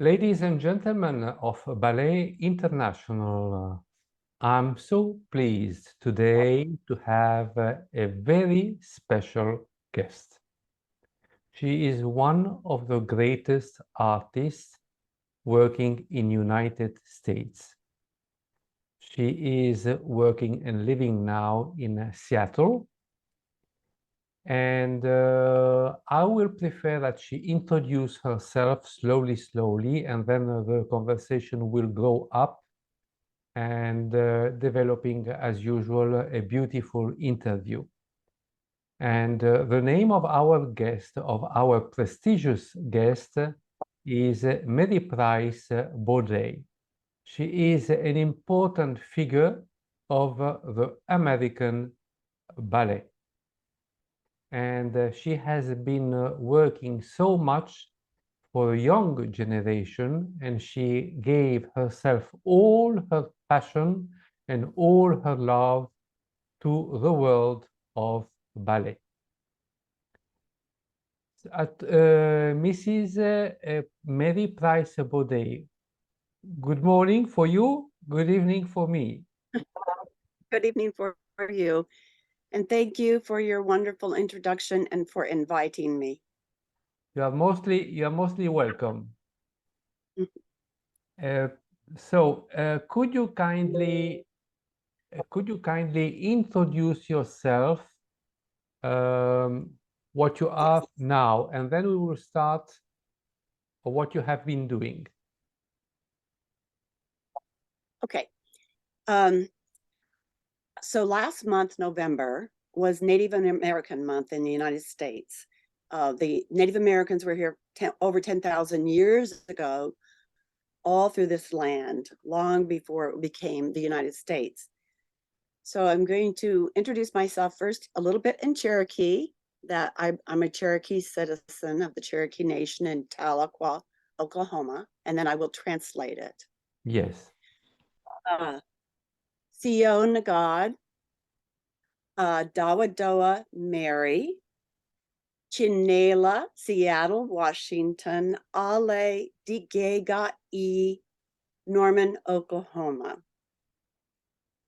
Ladies and gentlemen of Ballet International, I'm so pleased today to have a very special guest. She is one of the greatest artists working in United States. She is working and living now in Seattle. And I will prefer that she introduce herself slowly, and then the conversation will grow up and developing, as usual, a beautiful interview. And the name of our guest, of our prestigious guest, is Mary Price Boday. She is an important figure of the American ballet. And she has been working so much for a young generation, and she gave herself all her passion and all her love to the world of ballet. Mrs. Mary Price Boday, good morning for you, good evening for me. Good evening for you. And thank you for your wonderful introduction and for inviting me. You are mostly welcome. Could you kindly introduce yourself, what you are now, and then we will start what you have been doing. Okay. So last month, November, was Native American Month in the United States. The Native Americans were here over 10,000 years ago, all through this land, long before it became the United States. So I'm going to introduce myself first a little bit in Cherokee, that I'm a Cherokee citizen of the Cherokee Nation in Tahlequah, Oklahoma, and then I will translate it. Yes. Theo Nagad, Dawadoa Mary, Chinela, Seattle, Washington, Ale Digega E, Norman, Oklahoma.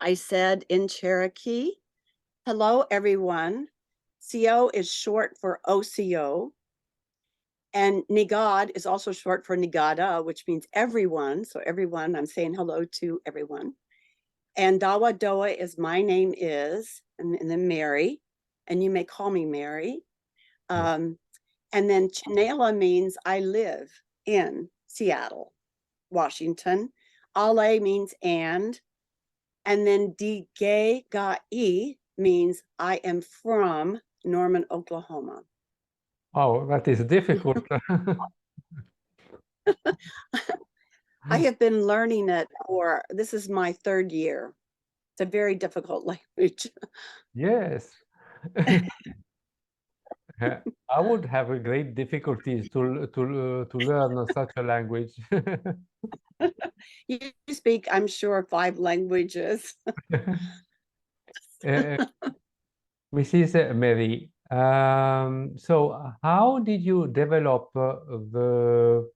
I said in Cherokee, hello, everyone. CO is short for OCO, and Nigad is also short for Nigada, which means everyone. So everyone, I'm saying hello to everyone. And Dawadoa is my name is, and then Mary, and you may call me Mary. And then Chinela means I live in Seattle, Washington. Ale means and then Digay means I am from Norman, Oklahoma. Oh, that is difficult. I have been learning it this is my third year. It's a very difficult language. Yes. I would have a great difficulties to learn such a language. You speak, I'm sure, 5 languages. Mrs. Mary, so how did you develop the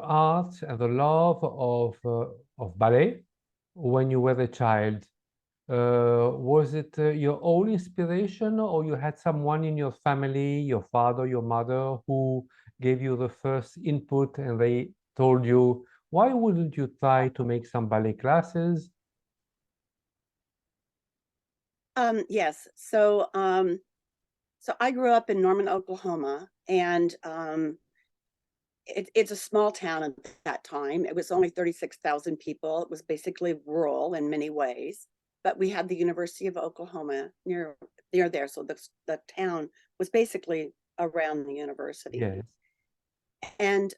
art and the love of ballet when you were a child? Was it your own inspiration, or you had someone in your family, your father, your mother, who gave you the first input and they told you, why wouldn't you try to make some ballet classes? Yes. So I grew up in Norman, Oklahoma, and it's a small town at that time. It was only 36,000 people. It was basically rural in many ways, but we had the University of Oklahoma near there. So the town was basically around the university. Yes. And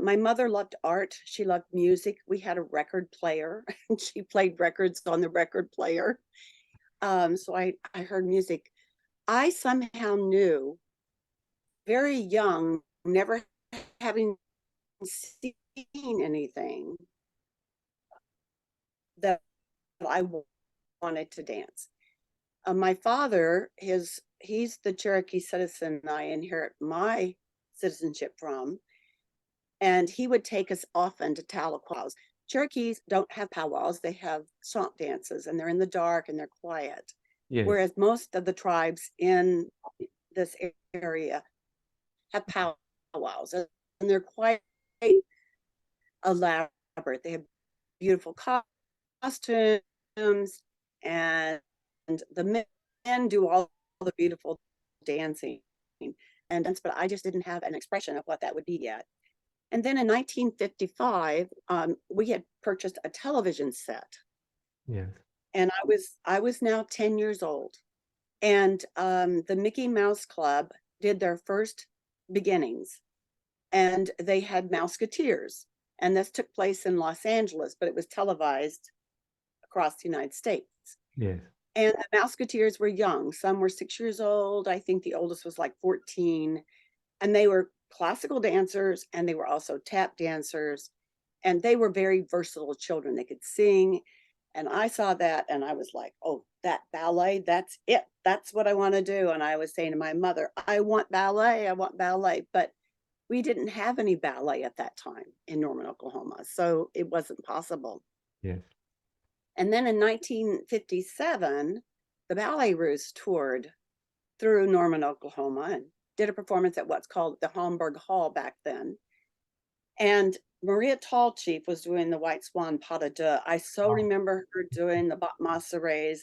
my mother loved art. She loved music. We had a record player, and she played records on the record player. So I heard music. I somehow knew very young, never having seen anything, that I wanted to dance. My father, he's the Cherokee citizen I inherit my citizenship from. and he would take us often to powwows. Cherokees don't have powwows, they have stomp dances, and they're in the dark and they're quiet. Yes. Whereas most of the tribes in this area have powwows, and they're quite elaborate. They have beautiful costumes, and the men do all the beautiful dancing. But I just didn't have an expression of what that would be yet. And then in 1955, we had purchased a television set, Yes. and I was now 10 years old. And the Mickey Mouse Club did their first beginnings, and they had Mouseketeers. And this took place in Los Angeles, but it was televised across the United States. Yes. And the Mouseketeers were young. Some were 6 years old. I think the oldest was like 14. And they were classical dancers, and they were also tap dancers. And they were very versatile children. They could sing. And I saw that, and I was like, oh, that ballet, that's it. That's what I want to do. And I was saying to my mother, I want ballet. I want ballet. But we didn't have any ballet at that time in Norman, Oklahoma. So it wasn't possible. Yes. And then in 1957, the Ballet Roos toured through Norman, Oklahoma, and did a performance at what's called the Homburg Hall back then. And Maria Tallchief was doing the White Swan Pas de Deux. I so remember her doing the Bach Masserays.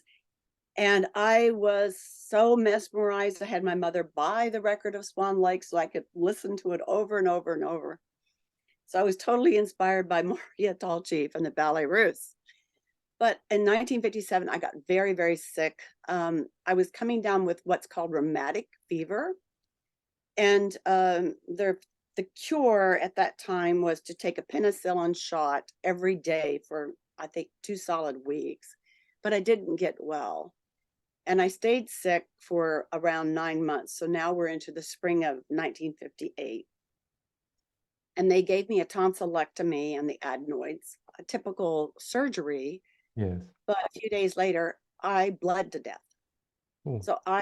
And I was so mesmerized. I had my mother buy the record of Swan Lake so I could listen to it over and over and over. So I was totally inspired by Maria Tallchief and the Ballet Roos. But in 1957, I got very, very sick. I was coming down with what's called rheumatic fever. And the cure at that time was to take a penicillin shot every day for, I think, 2 solid weeks. But I didn't get well. And I stayed sick for around 9 months. So now we're into the spring of 1958. And they gave me a tonsillectomy and the adenoids, a typical surgery. Yes. But a few days later, I bled to death. Ooh. So I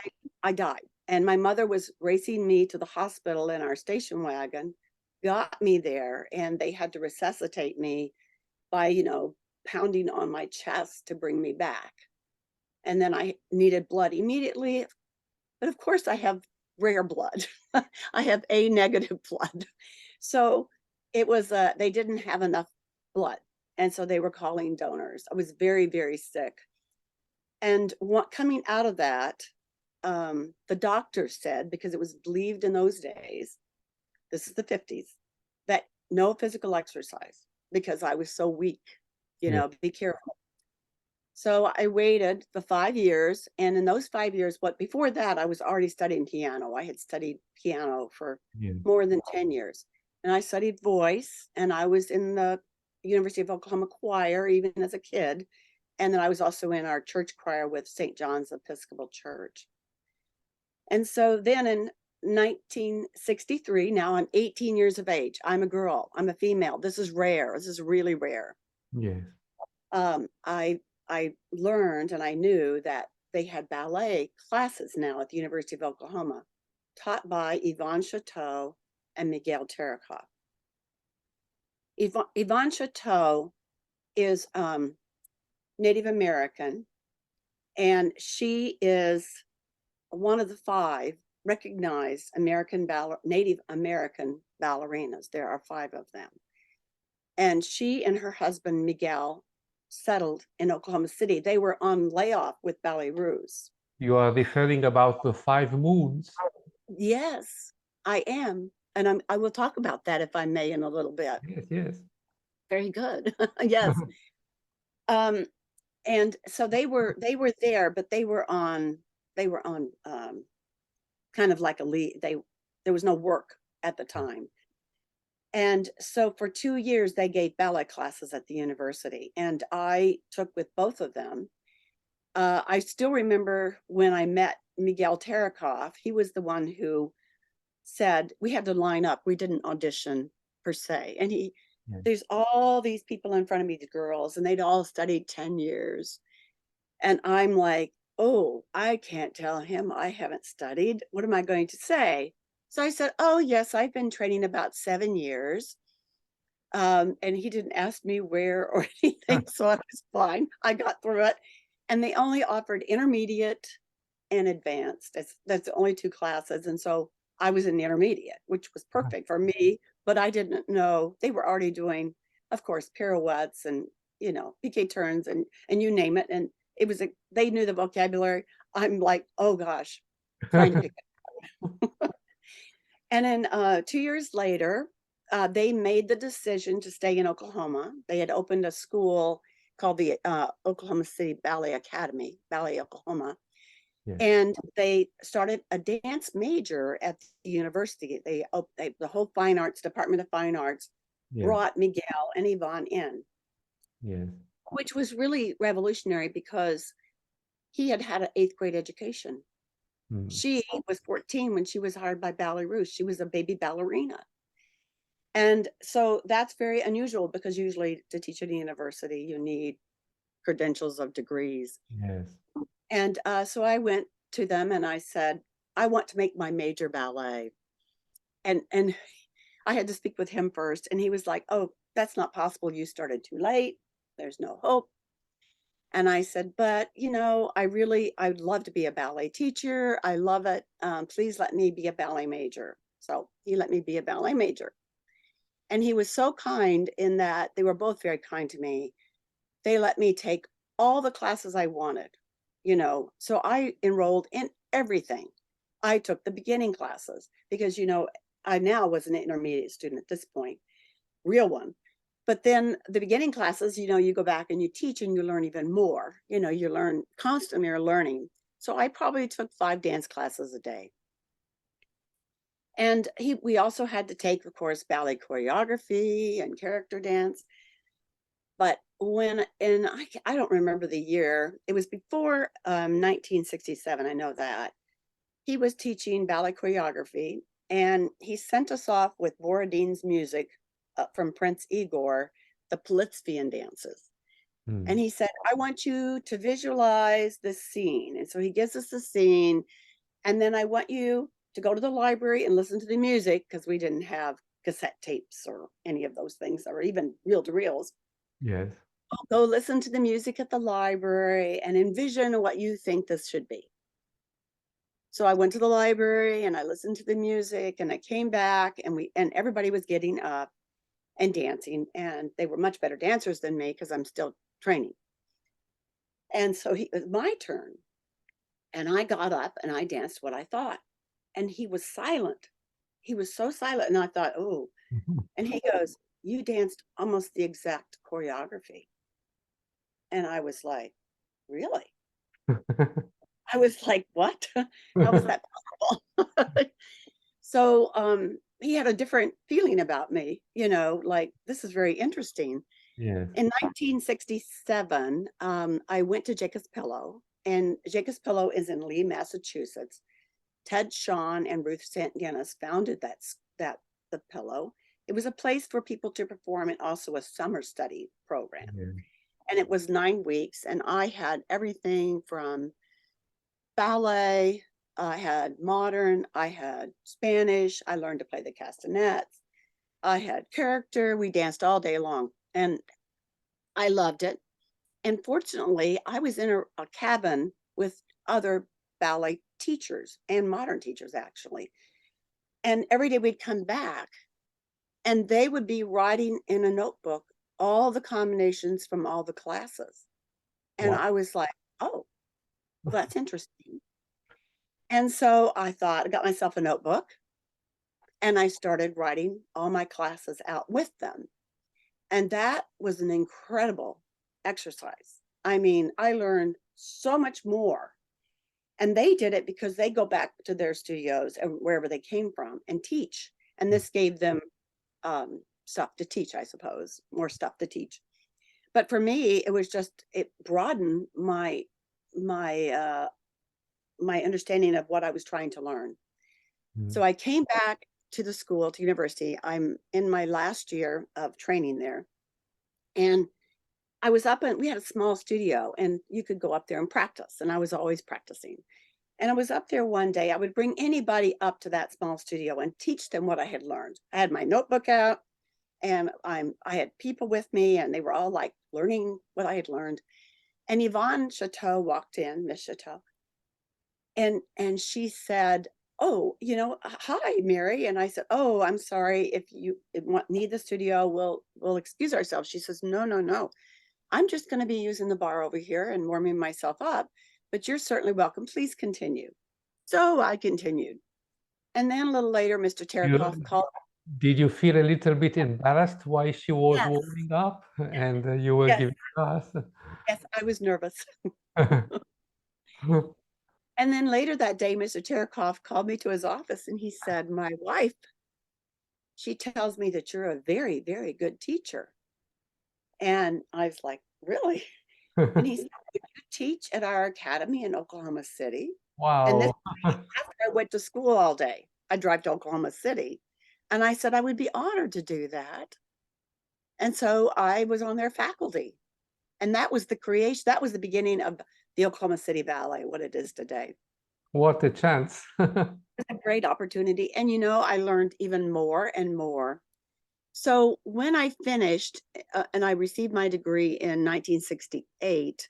died. And my mother was racing me to the hospital in our station wagon, got me there, and they had to resuscitate me by, pounding on my chest to bring me back. And then I needed blood immediately. But of course, I have rare blood. I have A negative blood. So it was, they didn't have enough blood. And so they were calling donors. I was very, very sick. And coming out of that, the doctor said, because it was believed in those days, this is the 50s, that no physical exercise because I was so weak, be careful. So I waited the 5 years. And in those 5 years, before that, I was already studying piano. I had studied piano for more than 10 years. And I studied voice, and I was in the University of Oklahoma choir, even as a kid. And then I was also in our church choir with St. John's Episcopal Church. And so then in 1963, now I'm 18 years of age. I'm a girl. I'm a female. This is rare. This is really rare. Yes. I learned, and I knew that they had ballet classes now at the University of Oklahoma, taught by Yvonne Chateau and Miguel Tarakoff. Yvonne Chateau is Native American, and she is one of the 5 recognized Native American ballerinas. There are 5 of them. And she and her husband, Miguel, settled in Oklahoma City. They were on layoff with Ballet Roos. You are referring about the 5 moons? Yes, I am. And I will talk about that, if I may, in a little bit. Yes, yes. Very good. Yes. And so they were there, but they were on kind of like a leave. There was no work at the time. And so for 2 years, they gave ballet classes at the university, and I took with both of them. I still remember when I met Miguel Tarakoff. He was the one who said we had to line up. We didn't audition per se. And there's all these people in front of me, the girls, and they'd all studied 10 years. And I'm like, oh, I can't tell him I haven't studied. What am I going to say? So I said, oh, yes, I've been training about 7 years. And he didn't ask me where or anything, so I was fine. I got through it. And they only offered intermediate and advanced. That's the only two classes. And so I was in the intermediate, which was perfect for me, but I didn't know they were already doing, of course, pirouettes and, PK turns and you name it. And it was they knew the vocabulary. I'm like, oh gosh, trying to pick it. And then 2 years later, they made the decision to stay in Oklahoma. They had opened a school called the Oklahoma City Ballet Academy, Ballet, Oklahoma. Yes. And they started a dance major at the university. The whole fine arts, Department of Fine Arts, Yes. brought Miguel and Yvonne in, Yes. which was really revolutionary because he had had an eighth grade education. Mm. She was 14 when she was hired by Ballet Russe. She was a baby ballerina. And so that's very unusual because usually to teach at a university, you need credentials of degrees. Yes. And so I went to them and I said, I want to make my major ballet. And I had to speak with him first. And he was like, oh, that's not possible. You started too late. There's no hope. And I said, but I'd love to be a ballet teacher. I love it. Please let me be a ballet major. So he let me be a ballet major. And he was so kind in that they were both very kind to me. They let me take all the classes I wanted, So I enrolled in everything. I took the beginning classes because, I now was an intermediate student at this point, real one. But then the beginning classes, you go back and you teach and you learn even more. You learn constantly, are learning. So I probably took 5 dance classes a day. And we also had to take, of course, ballet choreography and character dance. But I don't remember the year, it was before 1967, I know that. He was teaching ballet choreography, and he sent us off with Borodin's music from Prince Igor, the Politvian dances. And he said, I want you to visualize this scene. And so he gives us the scene, and then I want you to go to the library and listen to the music because we didn't have cassette tapes or any of those things, or even reel-to-reels. Yes. Go listen to the music at the library and envision what you think this should be. So I went to the library and I listened to the music and I came back and everybody was getting up and dancing, and they were much better dancers than me because I'm still training. And so it was my turn, and I got up and I danced what I thought. And he was silent. He was so silent. And I thought, oh, and he goes, you danced almost the exact choreography. And I was like, really? I was like, what? How was that possible? So he had a different feeling about me, like, this is very interesting. Yes. In 1967, I went to Jacob's Pillow, and Jacob's Pillow is in Lee, Massachusetts. Ted Shawn and Ruth St. Guinness founded the Pillow. It was a place for people to perform and also a summer study program. Yeah. And it was 9 weeks, and I had everything from ballet, I had modern, I had Spanish, I learned to play the castanets, I had character, we danced all day long, and I loved it. And fortunately, I was in a cabin with other ballet teachers and modern teachers, actually. And every day we'd come back and they would be writing in a notebook all the combinations from all the classes. And Wow. I was like, oh, well, that's interesting. And so I thought, I got myself a notebook and I started writing all my classes out with them. And that was an incredible exercise. I mean, I learned so much more. And they did it because they go back to their studios and wherever they came from and teach. And this gave them stuff to teach, I suppose, more stuff to teach. But for me, it broadened my understanding of what I was trying to learn. So I came back to the school, to university. I'm in my last year of training there. And I was up and we had a small studio and you could go up there and practice. And I was always practicing. And I was up there one day, I would bring anybody up to that small studio and teach them what I had learned. I had my notebook out and I had people with me, and they were all like learning what I had learned. And Yvonne Chateau walked in, Miss Chateau, and she said, "Oh, hi, Mary." And I said, "Oh, I'm sorry. If you need the studio, we'll excuse ourselves." She says, "No, no, no. I'm just going to be using the bar over here and warming myself up, but you're certainly welcome. Please continue." So I continued. And then a little later, Mr. Tarakoff You, called. did you feel a little bit embarrassed while she was Yes, warming up and you were yes, giving class? yes, I was nervous. And then later that day, Mr. Tarakoff called me to his office and he said, "My wife, she tells me that you're a very, very good teacher." And I was like, "Really?" And he said, "Would you teach at our academy in Oklahoma City?" And this Wow. after I went to school all day. I drive to Oklahoma City. And I said I would be honored to do that. And so I was on their faculty. And that was that was the beginning of the Oklahoma City Ballet, what it is today. What a chance. It's a great opportunity. And I learned even more and more. So when I finished and I received my degree in 1968,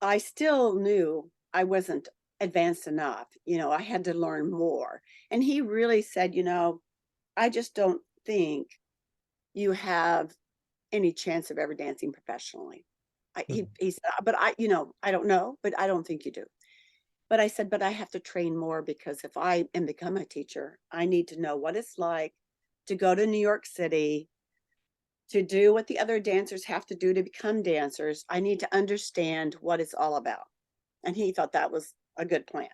I still knew I wasn't advanced enough. I had to learn more. And he really said, "I just don't think you have any chance of ever dancing professionally." He said, "But I don't know, but I don't think you do." But I said, "But I have to train more because if I am become a teacher, I need to know what it's like to go to New York City, to do what the other dancers have to do to become dancers. I need to understand what it's all about." And he thought that was a good plan.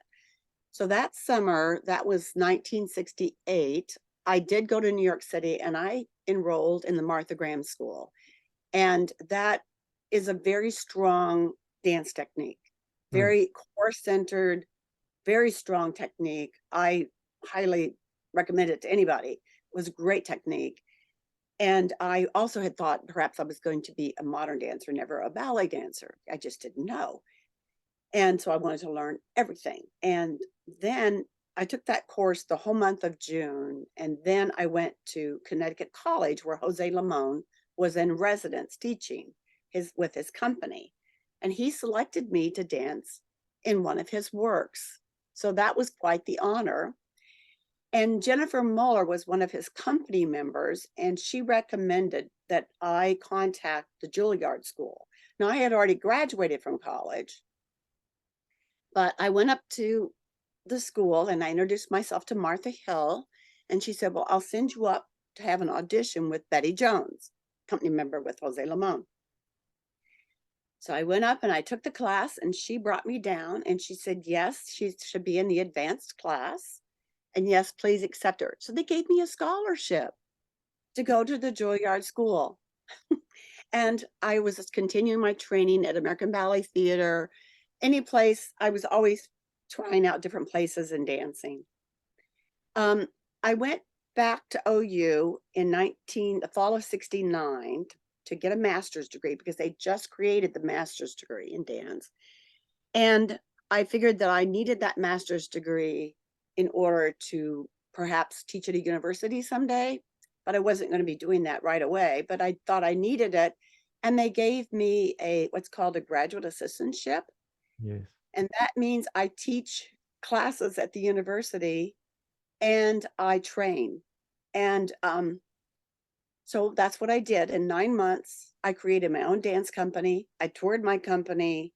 So that summer, that was 1968, I did go to New York City and I enrolled in the Martha Graham School. And that is a very strong dance technique, Mm. very core centered, very strong technique. I highly recommend it to anybody. It was a great technique. And I also had thought perhaps I was going to be a modern dancer, never a ballet dancer. I just didn't know. And so I wanted to learn everything. And then I took that course the whole month of June. And then I went to Connecticut College where Jose Limon was in residence teaching with his company. And he selected me to dance in one of his works. So that was quite the honor. And Jennifer Muller was one of his company members, and she recommended that I contact the Juilliard School. Now, I had already graduated from college, but I went up to the school and I introduced myself to Martha Hill. And she said, "Well, I'll send you up to have an audition with Betty Jones, company member with Jose Limon." So I went up and I took the class and she brought me down and she said, yes, she should be in the advanced class. And yes, please accept her. So they gave me a scholarship to go to the Juilliard School. And I was continuing my training at American Ballet Theater, any place. I was always trying out different places and dancing. I went back to OU in the fall of 69 to get a master's degree because they just created the master's degree in dance. And I figured that I needed that master's degree in order to perhaps teach at a university someday, but I wasn't going to be doing that right away. But I thought I needed it. And they gave me what's called a graduate assistantship. Yes. And that means I teach classes at the university and I train. And so that's what I did. In 9 months, I created my own dance company. I toured my company.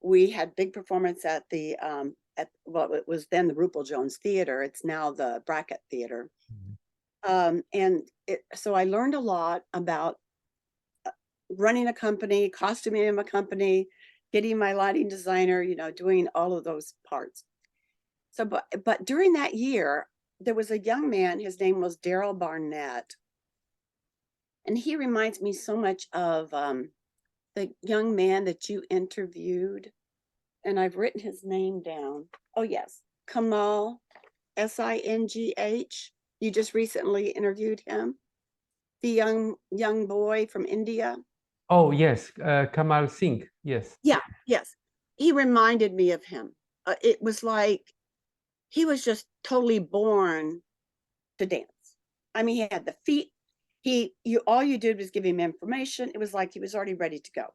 We had big performance at it was then the Rupel Jones Theater. It's now the Brackett Theater. So I learned a lot about running a company, costuming in a company, getting my lighting designer, doing all of those parts. So, but during that year, there was a young man, his name was Daryl Barnett. And he reminds me so much of the young man that you interviewed. And I've written his name down. Oh, yes, Kamal, Singh. You just recently interviewed him, the young boy from India. Oh, yes. Kamal Singh. Yes. Yeah, yes. He reminded me of him. It was like he was just totally born to dance. I mean, he had the feet, All you did was give him information. It was like he was already ready to go.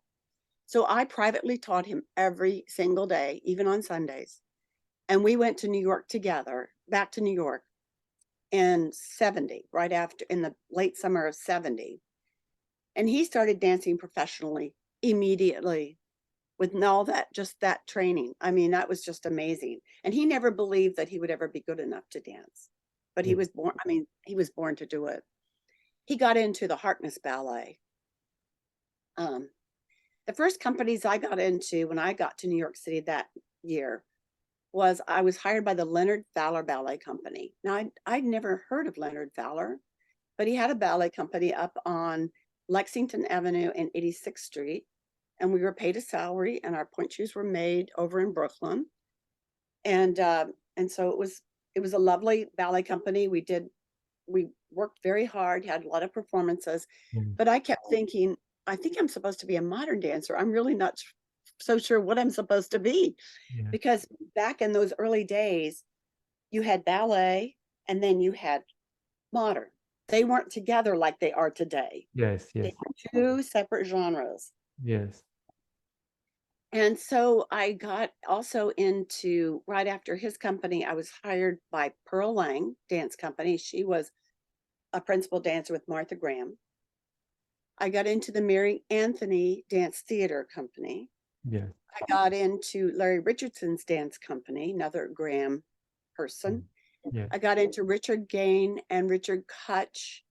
So I privately taught him every single day, even on Sundays. And we went to New York together, back to New York in 70, right after, in the late summer of 70. And he started dancing professionally immediately with all that, just that training. I mean, that was just amazing. And he never believed that he would ever be good enough to dance, but he Yeah. was born, I mean, he was born to do it. He got into the Harkness Ballet. The first companies I got into when I got to New York City that year was I was hired by the Leonard Fowler Ballet Company. Now, I'd never heard of Leonard Fowler, but he had a ballet company up on Lexington Avenue and 86th Street. And we were paid a salary, and our point shoes were made over in Brooklyn. And so it was a lovely ballet company. We worked very hard, had a lot of performances, Mm. but I kept thinking, I think I'm supposed to be a modern dancer. I'm really not so sure what I'm supposed to be, Yeah. because back in those early days, you had ballet and then you had modern. They weren't together like they are today. Yes, They yes, were two separate genres. yes. And so I got also into, right after his company, I was hired by Pearl Lang Dance Company. She was a principal dancer with Martha Graham. I got into the Mary Anthony Dance Theater Company. Yes. I got into Larry Richardson's dance company, another Graham person. Yes. I got into Richard Gain and Richard Kutch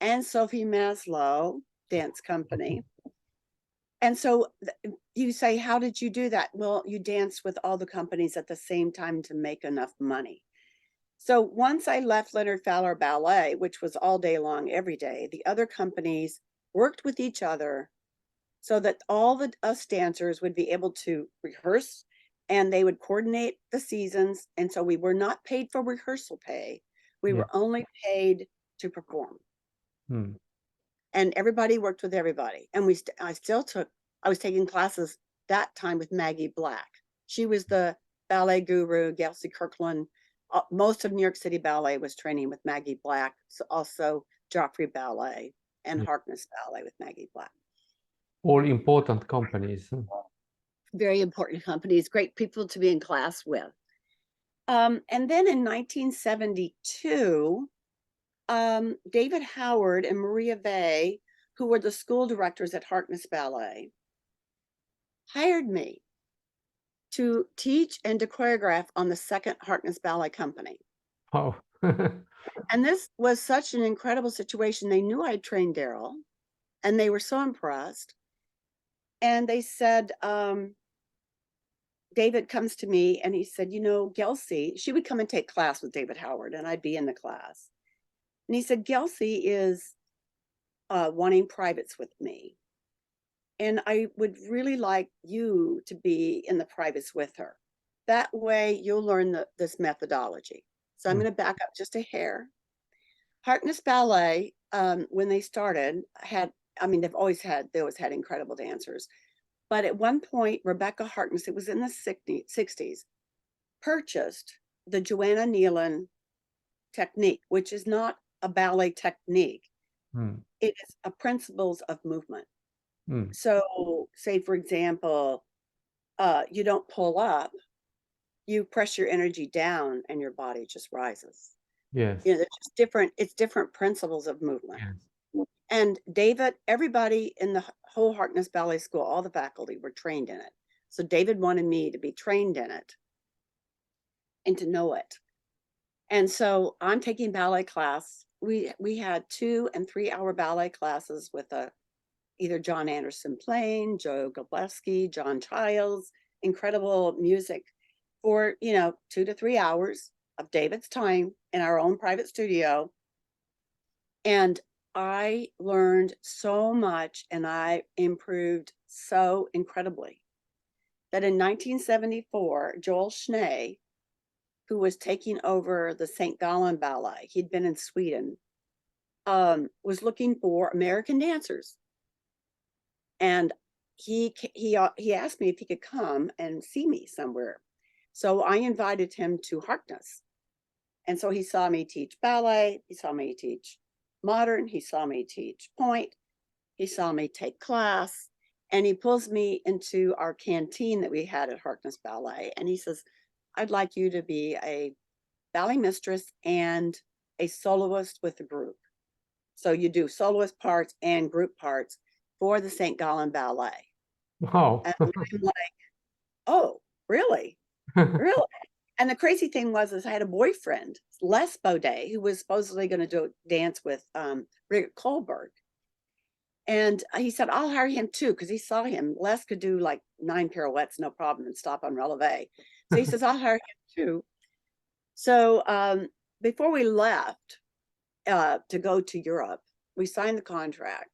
and Sophie Maslow Dance Company. And so you say, how did you do that? Well, you dance with all the companies at the same time to make enough money. So once I left Leonard Fowler Ballet, which was all day long, every day, the other companies worked with each other so that all the us dancers would be able to rehearse, and they would coordinate the seasons. And so we were not paid for rehearsal pay. We Yeah. were only paid to perform. Mm. And everybody worked with everybody. And I was taking classes that time with Maggie Black. She was the ballet guru, Gelsey Kirkland. Most of New York City Ballet was training with Maggie Black, so also Joffrey Ballet and Yeah. Harkness Ballet with Maggie Black. All important companies. Very important companies, great people to be in class with. And then in 1972, David Howard and Maria Vey, who were the school directors at Harkness Ballet, hired me to teach and to choreograph on the second Harkness Ballet Company. Oh. And this was such an incredible situation. They knew I'd trained Daryl, and they were so impressed. And they said, David comes to me and he said, you know, Gelsey, she would come and take class with David Howard, and I'd be in the class. And he said, Gelsey is wanting privates with me. And I would really like you to be in the privates with her. That way you'll learn this methodology. So I'm Mm. going to back up just a hair. Harkness Ballet, when they started, they've always had incredible dancers. But at one point, Rebecca Harkness, it was in the 60s, purchased the Joanna Nealon technique, which is not a ballet technique. Mm. It is a principles of movement. Mm. So say, for example, you don't pull up, you press your energy down and your body just rises. Yes. You know, it's different principles of movement. Yes. And David, everybody in the whole Harkness Ballet School, all the faculty were trained in it. So David wanted me to be trained in it and to know it. And so I'm taking ballet class. We had 2 and 3 hour ballet classes with either John Anderson playing, Joe Gobleski, John Childs, incredible music for, 2 to 3 hours of David's time in our own private studio. And I learned so much and I improved so incredibly that in 1974, Joel Schnee, who was taking over the St. Gallen Ballet, he'd been in Sweden, was looking for American dancers. And he asked me if he could come and see me somewhere. So I invited him to Harkness. And so he saw me teach ballet. He saw me teach modern. He saw me teach point. He saw me take class, and he pulls me into our canteen that we had at Harkness Ballet. And he says, I'd like you to be a ballet mistress and a soloist with a group. So you do soloist parts and group parts for the St. Gallen Ballet. Wow. And I'm like, oh, really? Really? And the crazy thing is I had a boyfriend, Les Boday, who was supposedly going to do dance with Rick Kohlberg. And he said, I'll hire him too, because he saw him. Les could do like 9 pirouettes, no problem, and stop on releve. So he says, I'll hire him too. So before we left to go to Europe, we signed the contract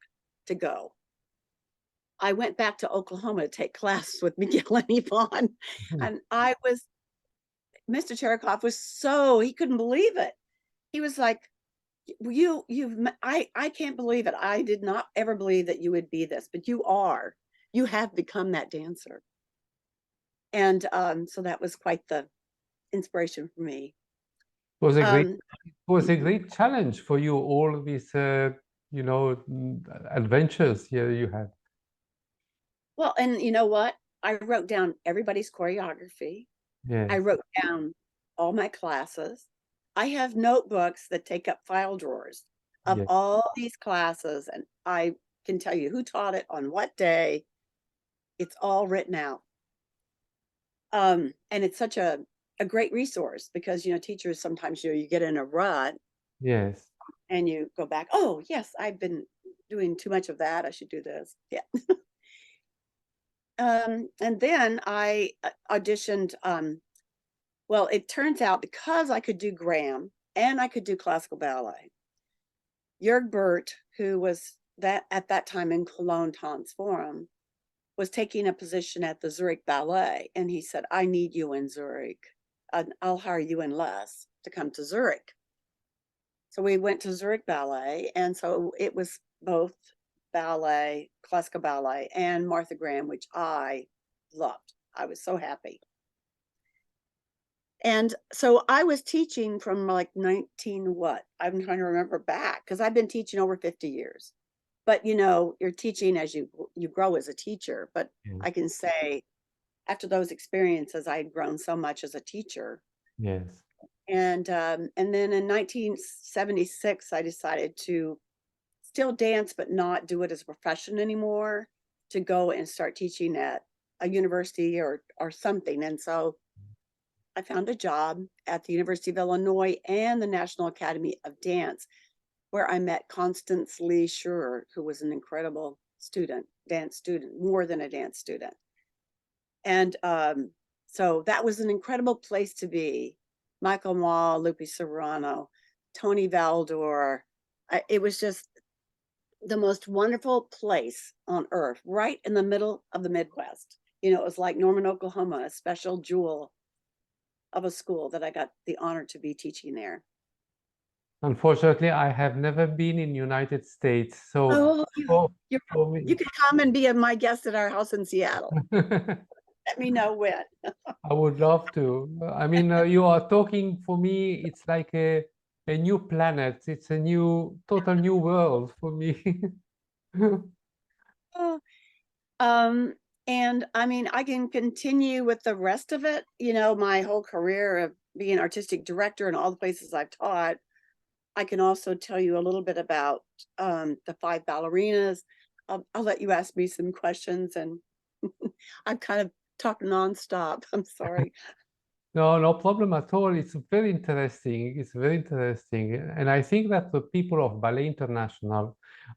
to go. I went back to Oklahoma to take classes with Miguel and Yvonne. And Mr. Cherokee was he couldn't believe it. He was like, I can't believe it. I did not ever believe that you would be this, but you have become that dancer. And so that was quite the inspiration for me. It was a great challenge for you, all these, adventures here you had. Well, and you know what? I wrote down everybody's choreography. Yes. I wrote down all my classes. I have notebooks that take up file drawers of Yes. all these classes, and I can tell you who taught it on what day. It's all written out. And it's such a great resource because, teachers sometimes, you get in a rut. Yes. And you go back, oh, yes, I've been doing too much of that. I should do this. Yeah. And then I auditioned. Well, it turns out because I could do Graham and I could do classical ballet, Jörg Bert, who was at that time in Cologne Tanz Forum, was taking a position at the Zurich Ballet. And he said, I need you in Zurich. I'll hire you and Les to come to Zurich. So we went to Zurich Ballet. And so it was both ballet, classical ballet, and Martha Graham, which I loved. I was so happy. And so I was teaching from like 19 what? I'm trying to remember back because I've been teaching over 50 years. But you're teaching as you grow as a teacher. But Yes. I can say after those experiences, I had grown so much as a teacher. Yes. And then in 1976, I decided to still dance, but not do it as a profession anymore, to go and start teaching at a university or something. And so I found a job at the University of Illinois and the National Academy of Dance, where I met Constance Lee Schurer, who was an incredible dance student, more than a dance student. And so that was an incredible place to be. Michael Ma, Lupe Serrano, Tony Valdor. It was just the most wonderful place on earth, right in the middle of the Midwest. It was like Norman, Oklahoma, a special jewel of a school that I got the honor to be teaching there. Unfortunately, I have never been in United States, so you can come and be my guest at our house in Seattle. Let me know when. I would love to. I mean, you are talking for me. It's like a new planet. It's a total new world for me. And I mean, I can continue with the rest of it. My whole career of being artistic director and all the places I've taught. I can also tell you a little bit about the 5 ballerinas. I'll let you ask me some questions, and I'm kind of talking nonstop. I'm sorry. No problem at all. It's very interesting. It's very interesting. And I think that the people of Ballet International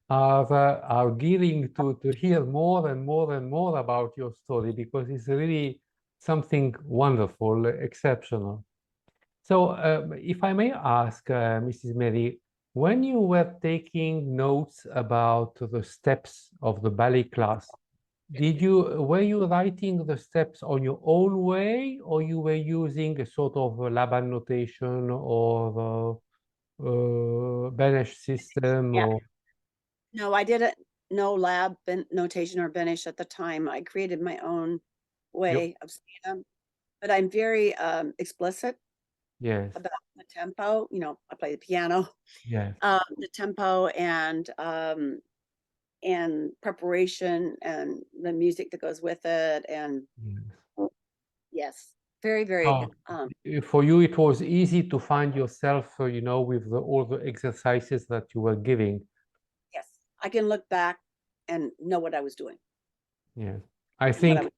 are gearing to hear more and more and more about your story, because it's really something wonderful, exceptional. So if I may ask, Mrs. Mary, when you were taking notes about the steps of the ballet class, were you writing the steps on your own way, or you were using a sort of a Laban notation or Benesch system? Yeah. Or... No, I didn't know lab notation or Benesch at the time. I created my own way of seeing them, but I'm very explicit Yes. about the tempo, I play the piano, Yes. the tempo and preparation and the music that goes with it. And Yes. yes, very, Oh, very, for you, it was easy to find yourself, with all the exercises that you were giving. yes, I can look back and know what I was doing. Yes. I And what I think was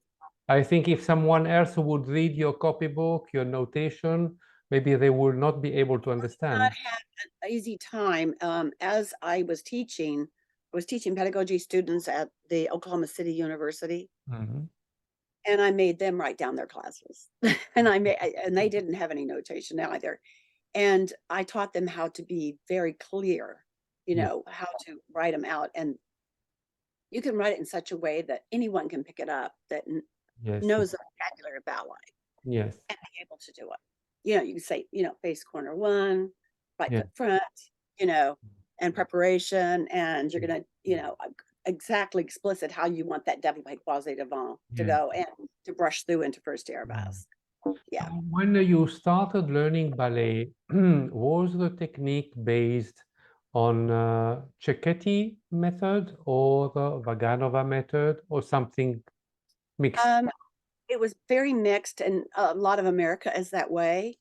I think if someone else would read your copybook, your notation, maybe they would not be able to not understand. had an easy time. As I was teaching pedagogy students at the Oklahoma City University, Mhm. and I made them write down their classes. And they didn't have any notation either. And I taught them how to be very clear, Yeah. how to write them out. And you can write it in such a way that anyone can pick it up that Yes. knows the vocabulary of ballet Yes. and be able to do it. You can say, face corner one, right Yeah. foot front, and preparation, and you're gonna, exactly explicit how you want that développé croisé devant to Yeah. go and to brush through into first air Yeah. basque. Yeah. When you started learning ballet, was the technique based on Cecchetti method or the Vaganova method or something mixed? Um, it was very mixed, and a lot of America is that way.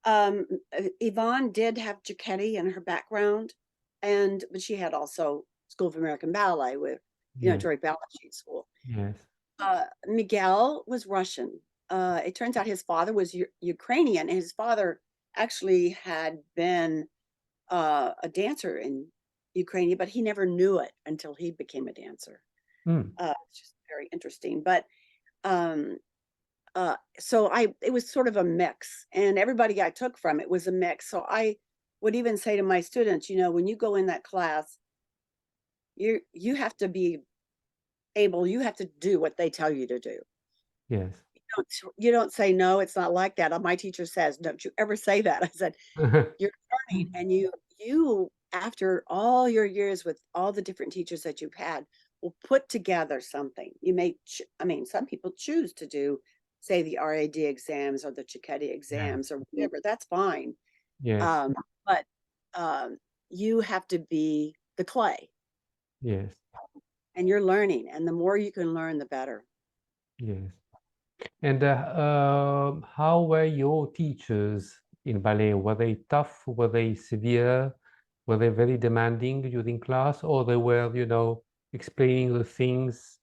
Yvonne did have Cecchetti in her background, but she had also School of American Ballet with, Yes. Joy Ballet School. Yes. Miguel was Russian. It turns out his father was Ukrainian, and his father actually had been a dancer in Ukraine, but he never knew it until he became a dancer. Mm. It's just very interesting. But um, so it was sort of a mix, and everybody I took from it was a mix. So I would even say to my students, when you go in that class, you have to be able, you have to do what they tell you to do. Yes. You don't say, no, it's not like that. My teacher says, don't you ever say that. I said, you're learning, and you after all your years with all the different teachers that you've had will put together something. You may some people choose to do, say, the RAD exams or the Cecchetti Yeah. exams or whatever. That's fine. Yes. But you have to be the clay, Yes. and you're learning, and the more you can learn, the better. Yes. And how were your teachers in ballet? Were they tough? Were they severe? Were they very demanding during class? Or they were, explaining the things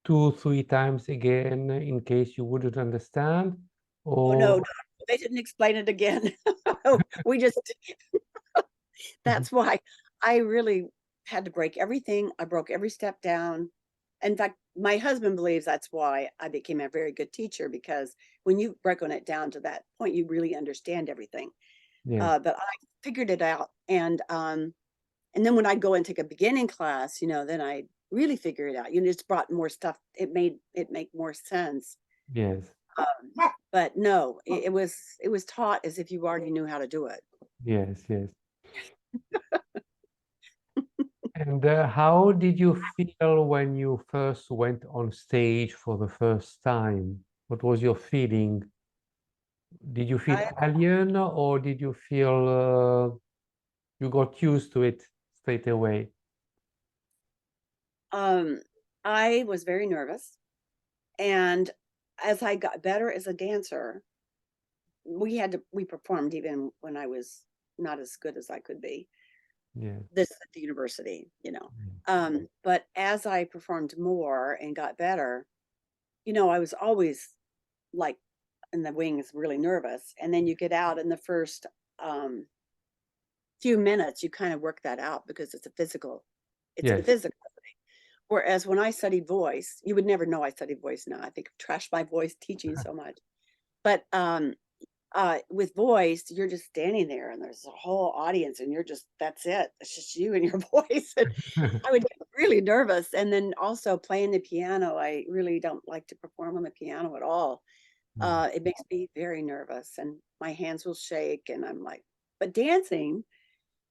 two, three times again in case you wouldn't understand? Oh, no, Or no, they didn't explain it again. We just Mhm. That's why I really had to break everything. I broke every step down. In fact, my husband believes that's why I became a very good teacher, because when you've broken it down to that point, you really understand everything. Yes, But I figured it out, and then when I go and take a beginning class, then I really figure it out. It's brought more stuff. It made it make more sense. yes, But no, it was taught as if you already knew how to do it. yes, yes. And how did you feel when you first went on stage for the first time? What was your feeling? Did you feel I alien or did you feel you got used to it straight away? um I was very nervous. And as I got better as a dancer, we performed even when I was not as good as I could be. Yeah. This at the university. Mm. But as I performed more and got better, I was always like in the wings, really nervous. And then you get out in the first um few minutes, you kind of work that out because it's a Yes. physical. Whereas when I studied voice, you would never know I studied voice now. I think I've trashed my voice teaching so much. But with voice, you're just standing there and there's a whole audience and that's it. It's just you and your voice. And I would get really nervous. And then also playing the piano, I really don't like to perform on the piano at all. Mm. It makes me very nervous and my hands will shake and I'm like, but dancing,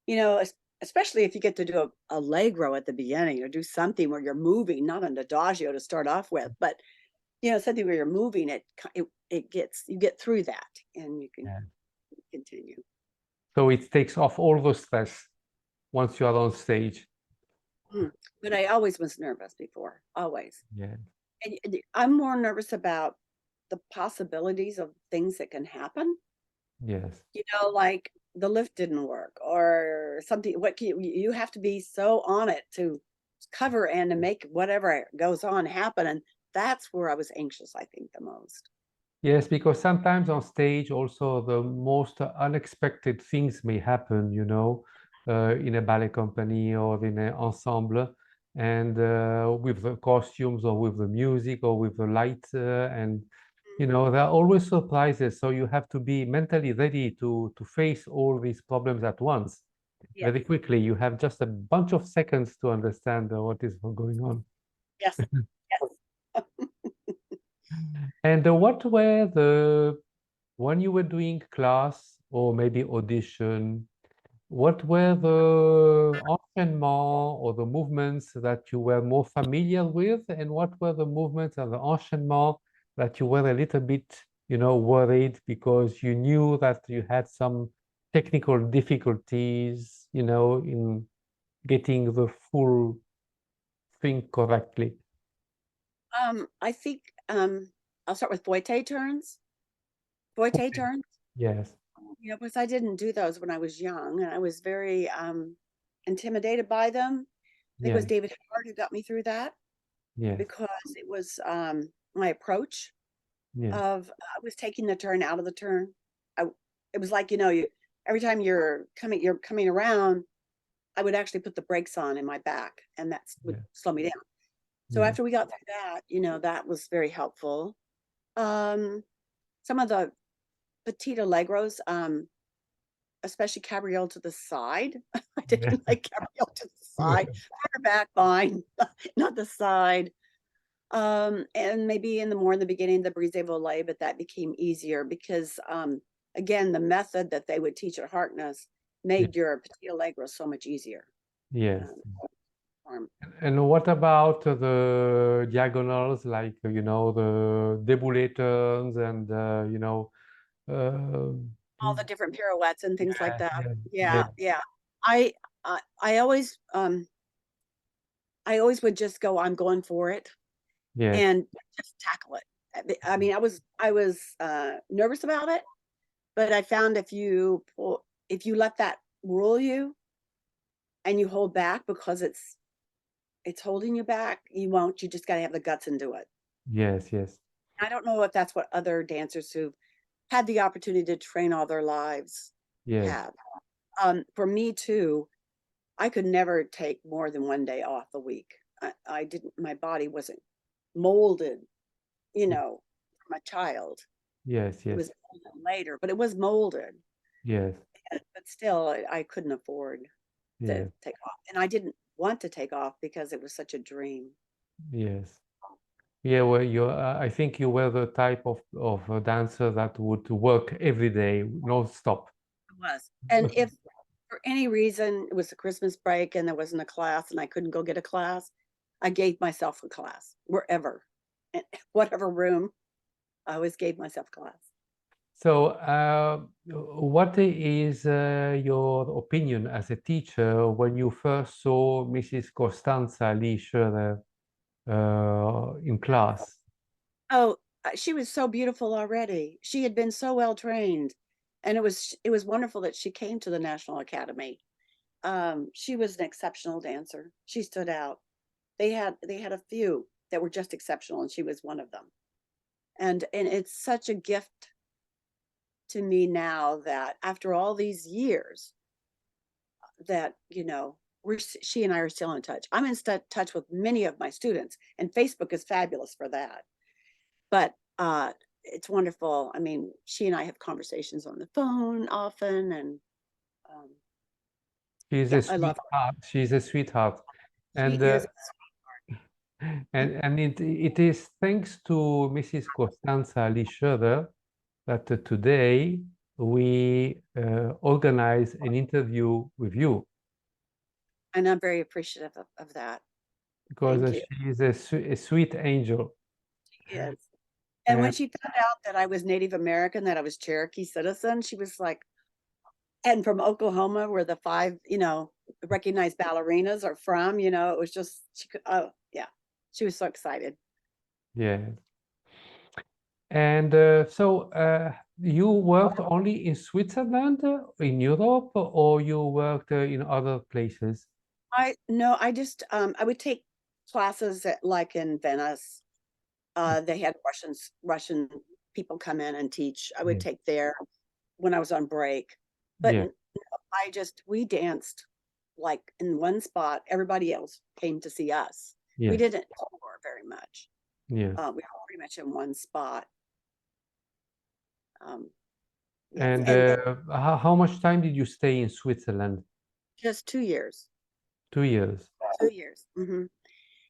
you know, especially if you get to do a allegro at the beginning or do something where you're moving, not an adagio to start off with, but something where you're moving, it gets, you get through that and you can Yeah. continue. So it takes off all the stress once you are on stage. But I always was nervous before, always. Yeah. And I'm more nervous about the possibilities of things that can happen. Yes. Like the lift didn't work or something. What can you have to be so on it to cover and to make whatever goes on happen. And that's where I was anxious, I think, the most. Yes, because sometimes on stage also the most unexpected things may happen, in a ballet company or in an ensemble, and with the costumes or with the music or with the light, and there are always surprises. So you have to be mentally ready to face all these problems at once Yes, very quickly. You have just a bunch of seconds to understand what is going on. yes, yes. And when you were doing class or maybe audition, what were the enchaînements or the movements that you were more familiar with, and what were the movements and the enchaînements that you were a little bit, worried because you knew that you had some technical difficulties, in getting the full thing correctly? I think I'll start with Boite turns. Boite Okay. turns. Yes, Because I didn't do those when I was young, and I was very intimidated by them. I think it was yes, David Howard who got me through that yes, because it was my approach yes, of I was taking the turn out of the turn. I It was like every time you're coming around, I would actually put the brakes on in my back, and that would yes, slow me down. So yes, after we got through that, that was very helpful. Some of the petite allegros, especially cabriole to the side. I yes, didn't like cabriole to the side. Back, fine, not the side. And maybe in the beginning, the brise volée, but that became easier because, again, the method that they would teach at Harkness yes, made your petit allegro so much easier. yes. Um, form. And what about the diagonals, like, the déboulé turns and, uh, All the different pirouettes and things like yeah, that. yeah, yeah, Yeah, yeah. I I, I always I always would just go, I'm going for it yes, and just tackle it. I mean, I was nervous about it, but I found if you let that rule you and you hold back because it's holding you back, you won't. You just got to have the guts and do it. yes, yes, I don't know if that's what other dancers who've had the opportunity to train all their lives yes, have. For me too, I could never take more than one day off a week. I didn't. My body wasn't molded, from a child. yes, It yes, was later, but it was molded. yes, But still, I couldn't afford to yes, take off, and I didn't want to take off because it was such a dream. yes. Yeah, well, I think you were the type of a dancer that would work every day, no stop. It was. And if for any reason it was a Christmas break and there wasn't a class and I couldn't go get a class, I gave myself a class wherever, in whatever room. I always gave myself a class. So, what is your opinion as a teacher when you first saw Mrs. Costanza Lee Schroeder in class? Oh, she was so beautiful already. She had been so well trained, and it was wonderful that she came to the National Academy. She was an exceptional dancer. She stood out. They had a few that were just exceptional, and she was one of them. And it's such a gift to me now that after all these years, that she and I are still in touch. I'm in touch with many of my students, and Facebook is fabulous for that. But it's wonderful. I mean, she and I have conversations on the phone often, and um, She's yeah, a I love her. sweetheart. She's a sweetheart, She and is. it is thanks to Mrs. Costanza Lee Schroeder that today we organize an interview with you, And I'm very appreciative of that. because Thank you. she is a sweet angel. She is. And when And she found out that I was Native American, that I was Cherokee citizen, she was like, and from Oklahoma, where the 5, recognized ballerinas are from, it was just, oh, yeah, she was so excited. Yeah. And you worked only in Switzerland, in Europe, or you worked in other places? No, I just, I would take classes like in Venice. They had Russian people come in and teach. I would Yeah. take there when I was on break. But Yeah. we danced like in one spot. Everybody else came to see us. We Yes. didn't tour very much. Yes. We were pretty much in one spot. Yes, And and how much time did you stay in Switzerland? just 2 years. 2 years. 2 years.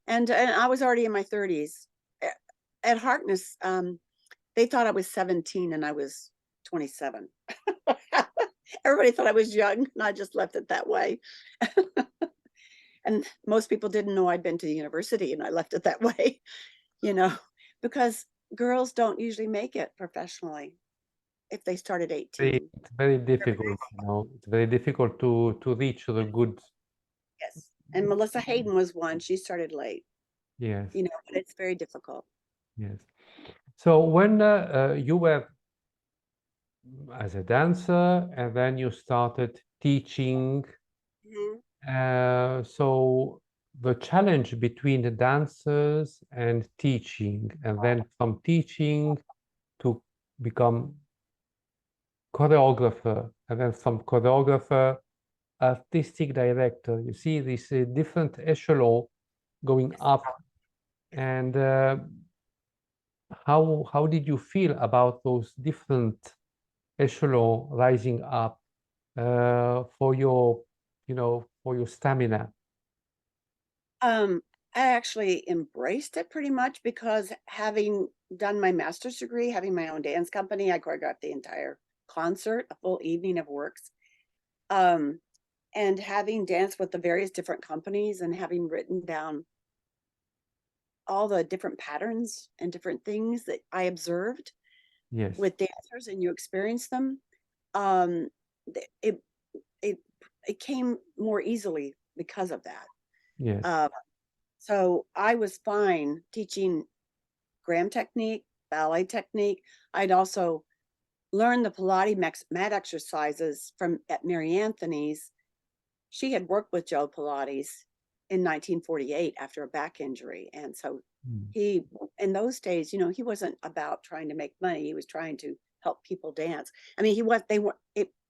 And I was already in my 30s. At Harkness, they thought I was 17 and I was 27. Everybody thought I was young, and I just left it that way. And most people didn't know I'd been to the university, and I left it that way, because girls don't usually make it professionally if they start at 18. It's very difficult, it's very difficult to reach the good. Yes. And Melissa Hayden was one. She started late, Yes. but it's very difficult. Yes. So when you were as a dancer and then you started teaching, Mhm. so the challenge between the dancers and teaching, and then from teaching to become choreographer, and then from choreographer, artistic director. You see this different echelon going up, and how did you feel about those different echelon rising up for your stamina? I actually embraced it pretty much because having done my master's degree, having my own dance company, I choreographed the entire concert, a full evening of works. And having danced with the various different companies and having written down all the different patterns and different things that I observed Yes. with dancers and you experience them, um, it it it came more easily because of that. Yes. So I was fine teaching gram technique, ballet technique. I'd also learned the Pilates mat exercises from at Mary Anthony's. She had worked with Joe Pilates in 1948 after a back injury. And so he, in those days, he wasn't about trying to make money. He was trying to help people dance. I mean,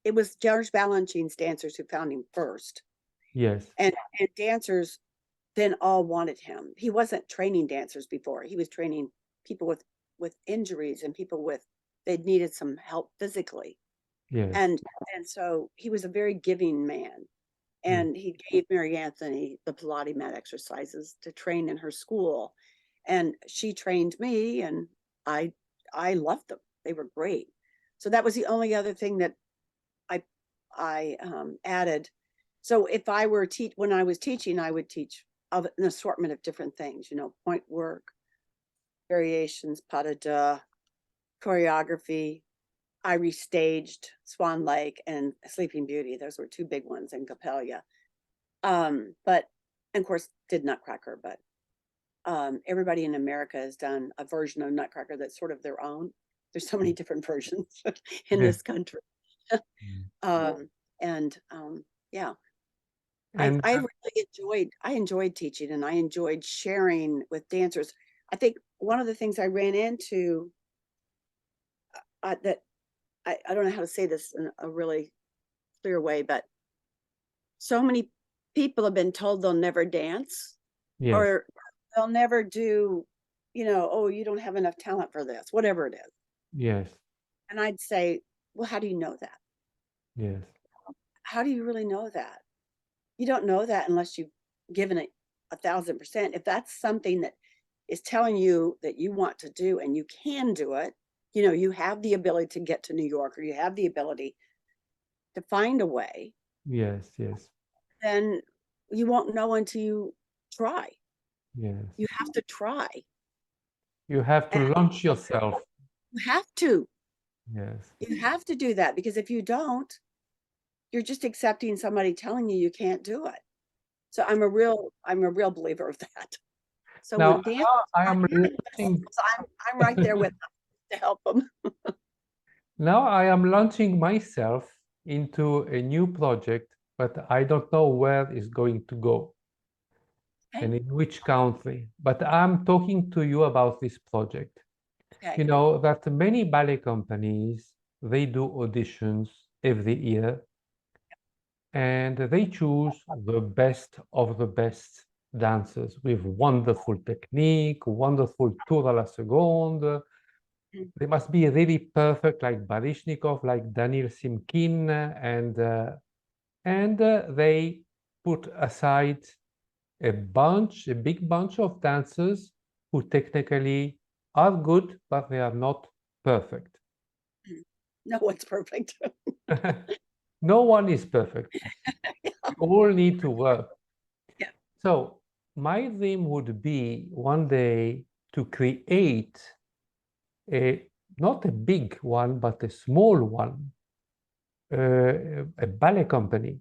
it was George Balanchine's dancers who found him first. Yes. And dancers then all wanted him. He wasn't training dancers before. He was training people with injuries and people they needed some help physically. Yes. And so he was a very giving man. And he gave Mary Anthony the Pilates mat exercises to train in her school. And she trained me, and I loved them. They were great. So that was the only other thing that I added. So if I were when I was teaching, I would teach of an assortment of different things, point work, variations, pas de deux, choreography. I restaged Swan Lake and Sleeping Beauty. Those were two big ones in Capella. But of course did Nutcracker, but everybody in America has done a version of Nutcracker that's sort of their own. There's so many different versions in Yes. this country. Yeah, And I really enjoyed teaching, and I enjoyed sharing with dancers. I think one of the things I ran into that I don't know how to say this in a really clear way, but so many people have been told they'll never dance, yes. or they'll never do, oh, you don't have enough talent for this, whatever it is. Yes. And I'd say, well, how do you know that? Yes. How do you really know that? You don't know that unless you've given it 1,000%. If that's something that is telling you that you want to do and you can do it, you have the ability to get to New York, or you have the ability to find a way. Yes. Yes. Then you won't know until you try. Yes. You have to try. You have to launch yourself. You have to. Yes. You have to do that, because if you don't, you're just accepting somebody telling you you can't do it. So I'm a real believer of that. So Now, when dancers I want am to hurt launching, themselves, I'm right there with them to help them. now I am launching myself into a new project, but I don't know where it's going to go Okay. and in which country. But I'm talking to you about this project. Okay. You know that many ballet companies, they do auditions every year and they choose the best of the best dancers with wonderful technique, wonderful tour à la seconde. Mm. They must be really perfect, like Barishnikov, like Daniil Simkin, and they put aside a big bunch of dancers who technically are good, but they are not perfect. No one's perfect. No one is perfect. We all need to work. Yeah. So my dream would be one day to create a not a big one, but a small one, a ballet company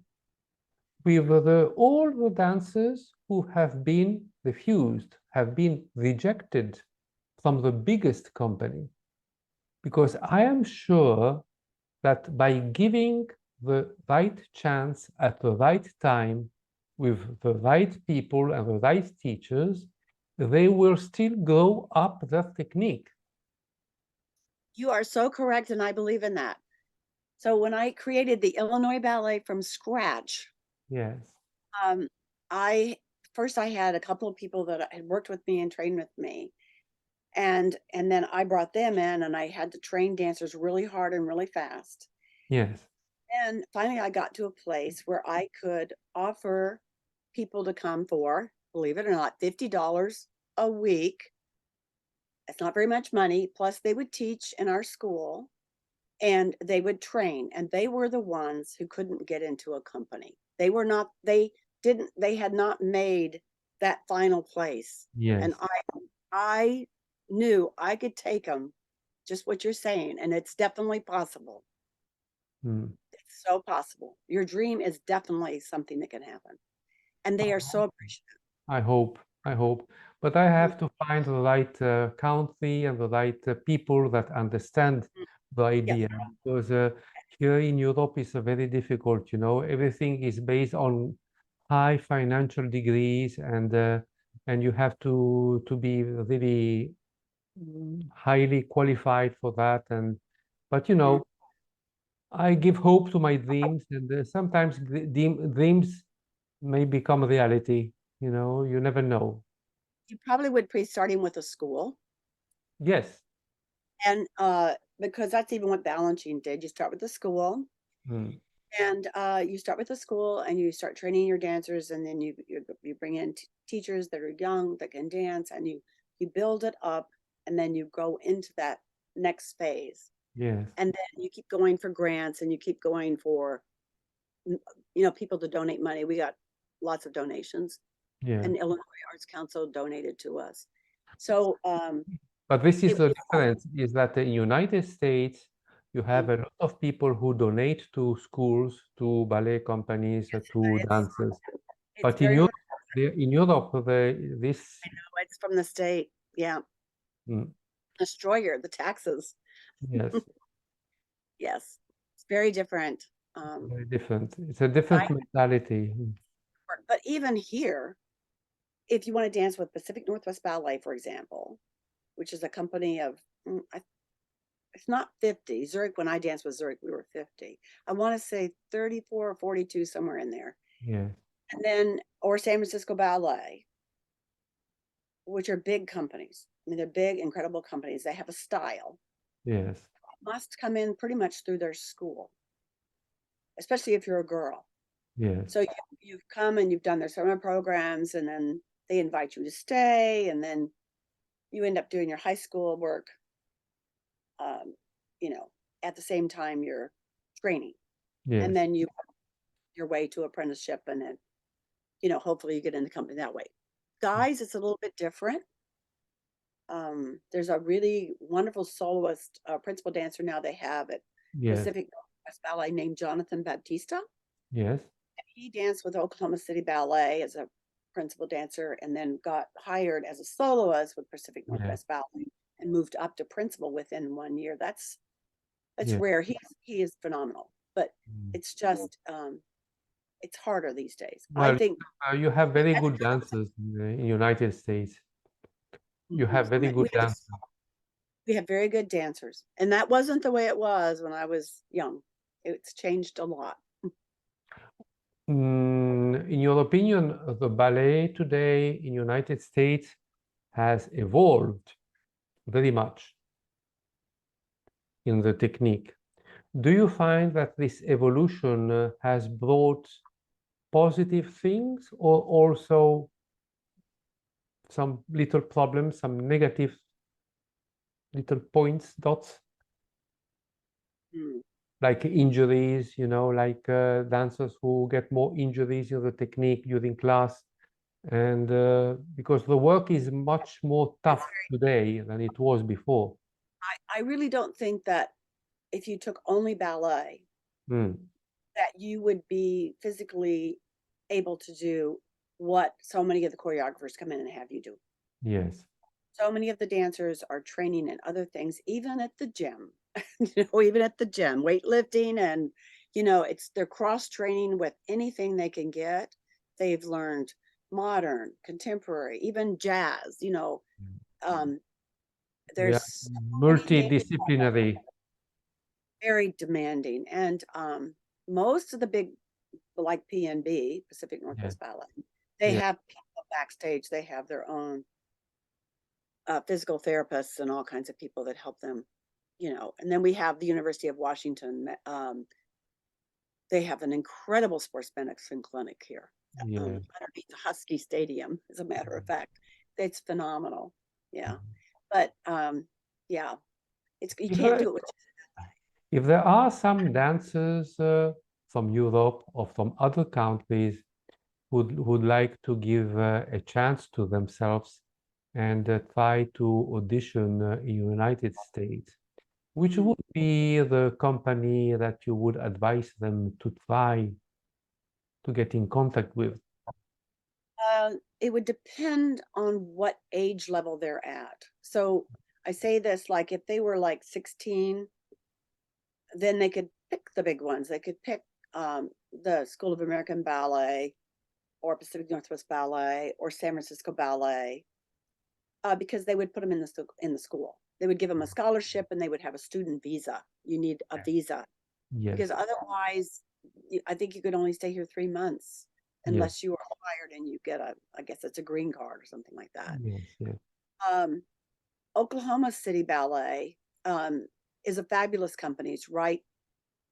with all the dancers who have been refused, have been rejected from the biggest company. Because I am sure that by giving the right chance at the right time with the right people and the right teachers, they will still grow up their technique. You are so correct, and I believe in that. So when I created the Illinois Ballet from scratch, Yes, um, I first I had a couple of people that had worked with me and trained with me, and then I brought them in, and I had to train dancers really hard and really fast. yes, And finally, I got to a place where I could offer people to come for, believe it or not, $50 a week. It's not very much money. Plus, they would teach in our school and they would train. And they were the ones who couldn't get into a company. They were not, they had not made that final place. And yes. I knew I could take them, just what you're saying. And it's definitely possible. Mm. It's so possible. Your dream is definitely something that can happen. And they are so appreciative. I hope, I hope. But I Mhm. have to find the right country and the right people that understand the Yes. idea. Because here in Europe, it's very difficult, you know. Everything is based on high financial degrees, and you have to be really highly qualified for that. And but you Mhm. know, I give hope to my dreams, and sometimes dreams may become reality. You know, you never know. You probably would be starting with a school. Yes. And because that's even what Balanchine did. You start with the school, Mm. and you start with the school, and you start training your dancers, and then you bring in teachers that are young that can dance, and you build it up, and then you go into that next phase, Yes. and then you keep going for grants, and you keep going for people to donate money. We got lots of donations, Yes. and Illinois Arts Council donated to us. So But this is it, the it's all, difference, is that in United States, you have a lot of people who donate to schools, to ballet companies, to it's dancers. it's But in very Europe, much. this, It's from the state. Yeah. mm, Destroyer, the taxes. yes, Yes. It's very different. very different. It's a I different mentality. Mm. but even here, if you want to dance with Pacific Northwest Ballet, for example, which is a company of it's not 50. Zurich, when I danced with Zurich, we were 50. I want to say 34 or 42, somewhere in there. Yes, And then, or San Francisco Ballet, which are big companies. I mean, they're big, incredible companies. They have a style. yes, Must come in pretty much through their school, especially if you're a girl. yes, So you've come and you've done their summer programs, and then they invite you to stay, and then you end up doing your high school work, um, you know, at the same time you're training, and yes, then you your way to apprenticeship, and then hopefully you get in the company that way. Guys, it's a little bit different. There's a really wonderful soloist, principal dancer now they have at yes, Pacific Northwest Ballet named Jonathan Baptista. Yes. He danced with Oklahoma City Ballet as a principal dancer and then got hired as a soloist with Pacific Yeah. Northwest Ballet and moved up to principal within 1 year. That's Yeah. rare. He is phenomenal, but Mm. it's just it's harder these days. I Well, think you have very good dancers in the United States. You have very good dancers. we have very good dancers, and that wasn't the way it was when I was young. It's changed a lot. In your opinion, the ballet today in United States has evolved very much in the technique. Do you find that this evolution has brought positive things or also some little problems, some negative little points, dots, Mm. like injuries, like dancers who get more injuries in the technique during class? And because the work is much more tough today than it was before. I really don't think that if you took only ballet, Mm, that you would be physically able to do what so many of the choreographers come in and have you do. yes, So many of the dancers are training in other things, even at the gym, even at the gym, weightlifting and, they're cross training with anything they can get. They've learned modern, contemporary, even jazz, um, they there's are so many things multidisciplinary. very demanding. And most of the big, like PNB, Pacific Yeah, Northwest Ballet, they yeah, have people backstage, they have their own physical therapists and all kinds of people that help them, and then we have the University of Washington. They have an incredible sports medicine clinic here yeah. underneath the Husky Stadium, as a matter of fact. It's phenomenal. Yeah. Mhm. But yeah, you If, can't uh, do it with if there are some dancers from Europe or from other countries who'd like to give a chance to themselves and try to audition in United States, which mm. would be the company that you would advise them to try to get in contact with? It would depend on what age level they're at. So I say this like if they were like 16, then they could pick the big ones. They could pick the School of American Ballet or Pacific Northwest Ballet or San Francisco Ballet because they would put them in the school. They would give them a scholarship and they would have a student visa. You need a visa Yes, because otherwise, I think you could only stay here 3 months yes, unless you are hired and you get I guess it's a green card or something like that. yes, yes, Um, Oklahoma City Ballet is a fabulous company. It's right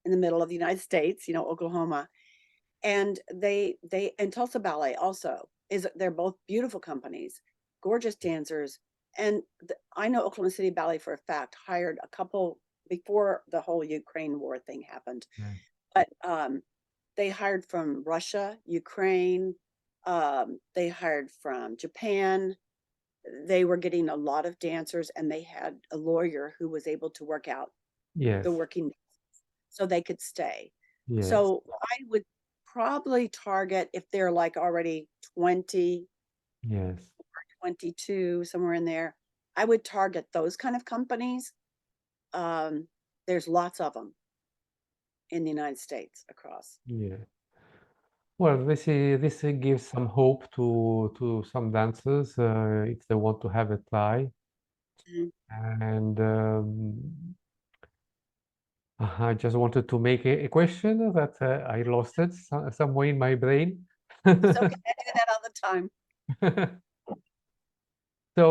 in the middle of the United States, Oklahoma, and they and Tulsa Ballet also they're both beautiful companies, gorgeous dancers, and I know Oklahoma City Ballet for a fact hired a couple before the whole Ukraine war thing happened, yes, but they hired from Russia, Ukraine, they hired from Japan. They were getting a lot of dancers, and they had a lawyer who was able to work out yes, the working so they could stay. yes, So I would probably target if they're like already 20, yes. 22, somewhere in there. I would target those kind of companies. There's lots of them in the United States across. Yeah. Well, this gives some hope to some dancers if they want to have a try. Mhm. And I just wanted to make a question that I lost it somewhere in my brain. It's okay. I do that all the time. So,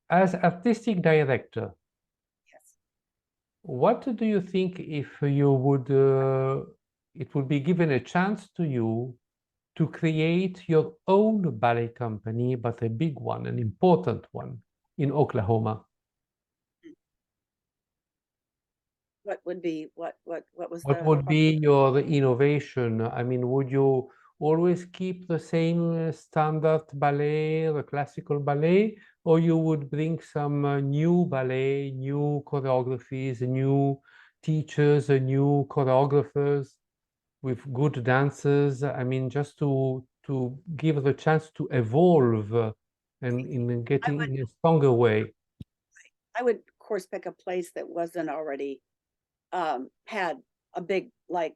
as artistic director, Yes. what do you think if it would be given a chance to you to create your own ballet company, but a big one, an important one in Oklahoma? What was What the would be your innovation? I mean, would you always keep the same standard ballet, the classical ballet, or you would bring some new ballet, new choreographies, new teachers, new choreographers? with good dancers. I mean, just to give the chance to evolve and in getting in a stronger way. I would, of course, pick a place that wasn't already had a big, like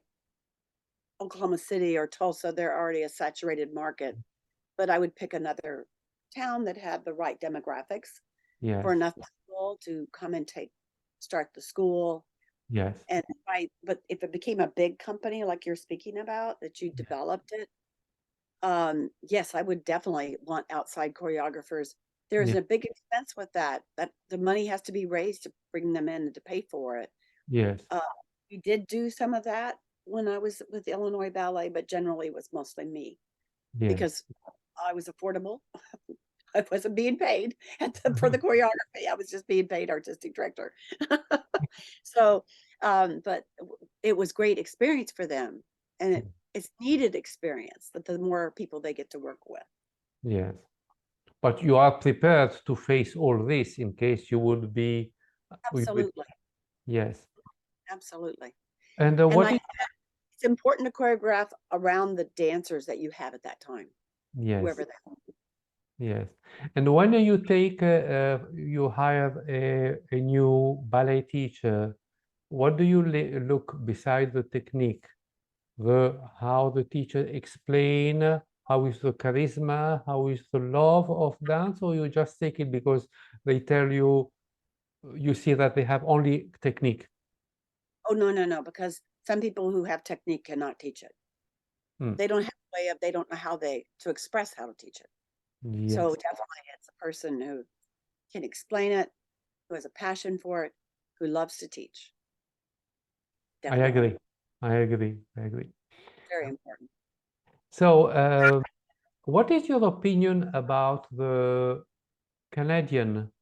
Oklahoma City or Tulsa. They're already a saturated market, but I would pick another town that had the right demographics Yes, for enough people to come and start the school. yes, And but if it became a big company like you're speaking about, that you yes, developed it, yes, I would definitely want outside choreographers. There's yes, a big expense with that the money has to be raised to bring them in and to pay for it. yes, uh, we did do some of that when I was with Illinois Ballet, but generally it was mostly me yes, because I was affordable. I wasn't being paid for the choreography. I was just being paid artistic director. So, but it was great experience for them, and it's needed experience that the more people they get to work with. yes. But you are prepared to face all this in case you would be, Absolutely, yes. absolutely. And And what like is, it's important to choreograph around the dancers that you have at that time, yes, whoever that. yes. And when you hire a new ballet teacher, what do you look beside the technique? How the teacher explain, how is the charisma, how is the love of dance, or you just take it because they tell you, you see that they have only technique? Oh, no, no, no, because some people who have technique cannot teach it. Hmm. They don't have a way of, they don't know how to express how to teach it. So Yes, definitely it's a person who can explain it, who has a passion for it, who loves to teach. I Definitely. agree. I agree. I agree. Very important. So, what is your opinion about the Canadian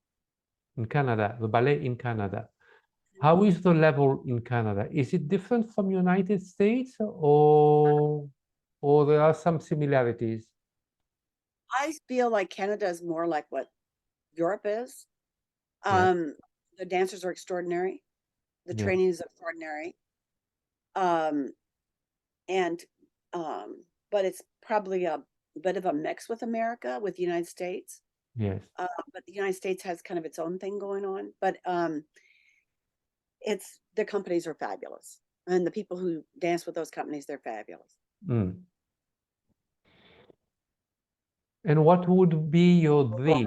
in Canada, the ballet in Canada? How is the level in Canada? Is it different from United States, or there are some similarities? I feel like Canada is more like what Europe is. Yeah, Um, the dancers are extraordinary. The yeah, training is extraordinary. Um, and but it's probably a bit of a mix with America, with the United States. yes. But the United States has kind of its own thing going on. But it's the companies are fabulous, and the people who dance with those companies, they're fabulous. Mm. And what would be your dream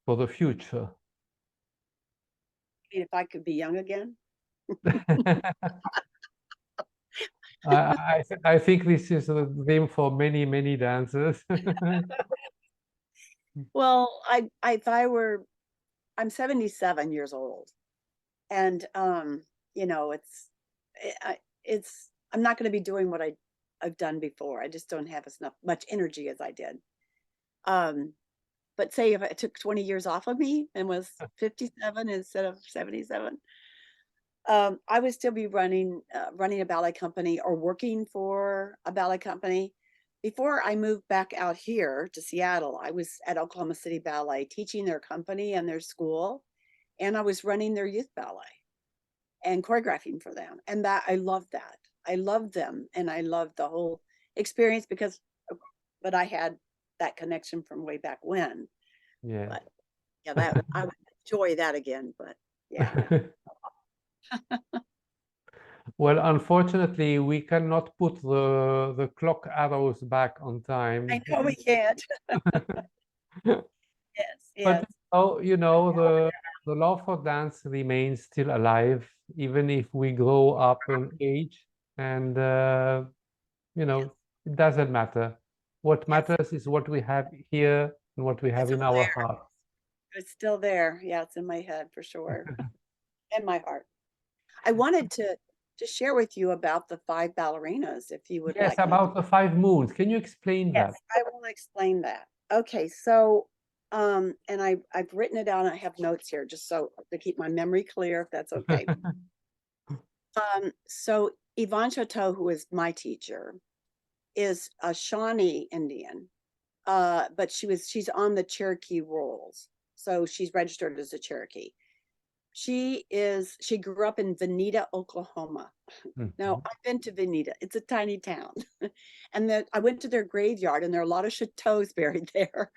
for the future? I mean, if I could be young again. I think this is a dream for many, many dancers. Well, if I were, I'm 77 years old, and you know, it's I'm not going to be doing what I've done before. I just don't have as much energy as I did. Um, but say if I took 20 years off of me and was 57 instead of 77, I would still be running a ballet company or working for a ballet company. Before I moved back out here to Seattle, I was at Oklahoma City Ballet teaching their company and their school, and I was running their youth ballet and choreographing for them. And that I loved that. I loved them, and I loved the whole experience because, but I had that connection from way back when. Yes. But yeah, that I would enjoy that again. But yeah, Well, unfortunately, we cannot put the clock arrows back on I time. know we can't. Yes, But yes, the love for dance remains still alive, even if we grow up in age. And yes, it doesn't matter. What yes. matters is what we have here and what we have It's in all our there. heart. It's still there. Yeah, it's in my head for sure. And my heart. I wanted to share with you about the five ballerinas if you would Yes, like me to. about the 5 moons. Can you explain Yes, that? I will explain that. Okay, so and I've written it down. I have notes here just so to keep my memory clear, if that's okay. So Yvonne Chateau, who is my teacher, is a Shawnee Indian. But she's on the Cherokee rolls. So she's registered as a Cherokee. She grew up in Veneta, Oklahoma. Now, Mhm. I've been to Veneta. It's a tiny town. And then I went to their graveyard, and there are a lot of chateaus buried there.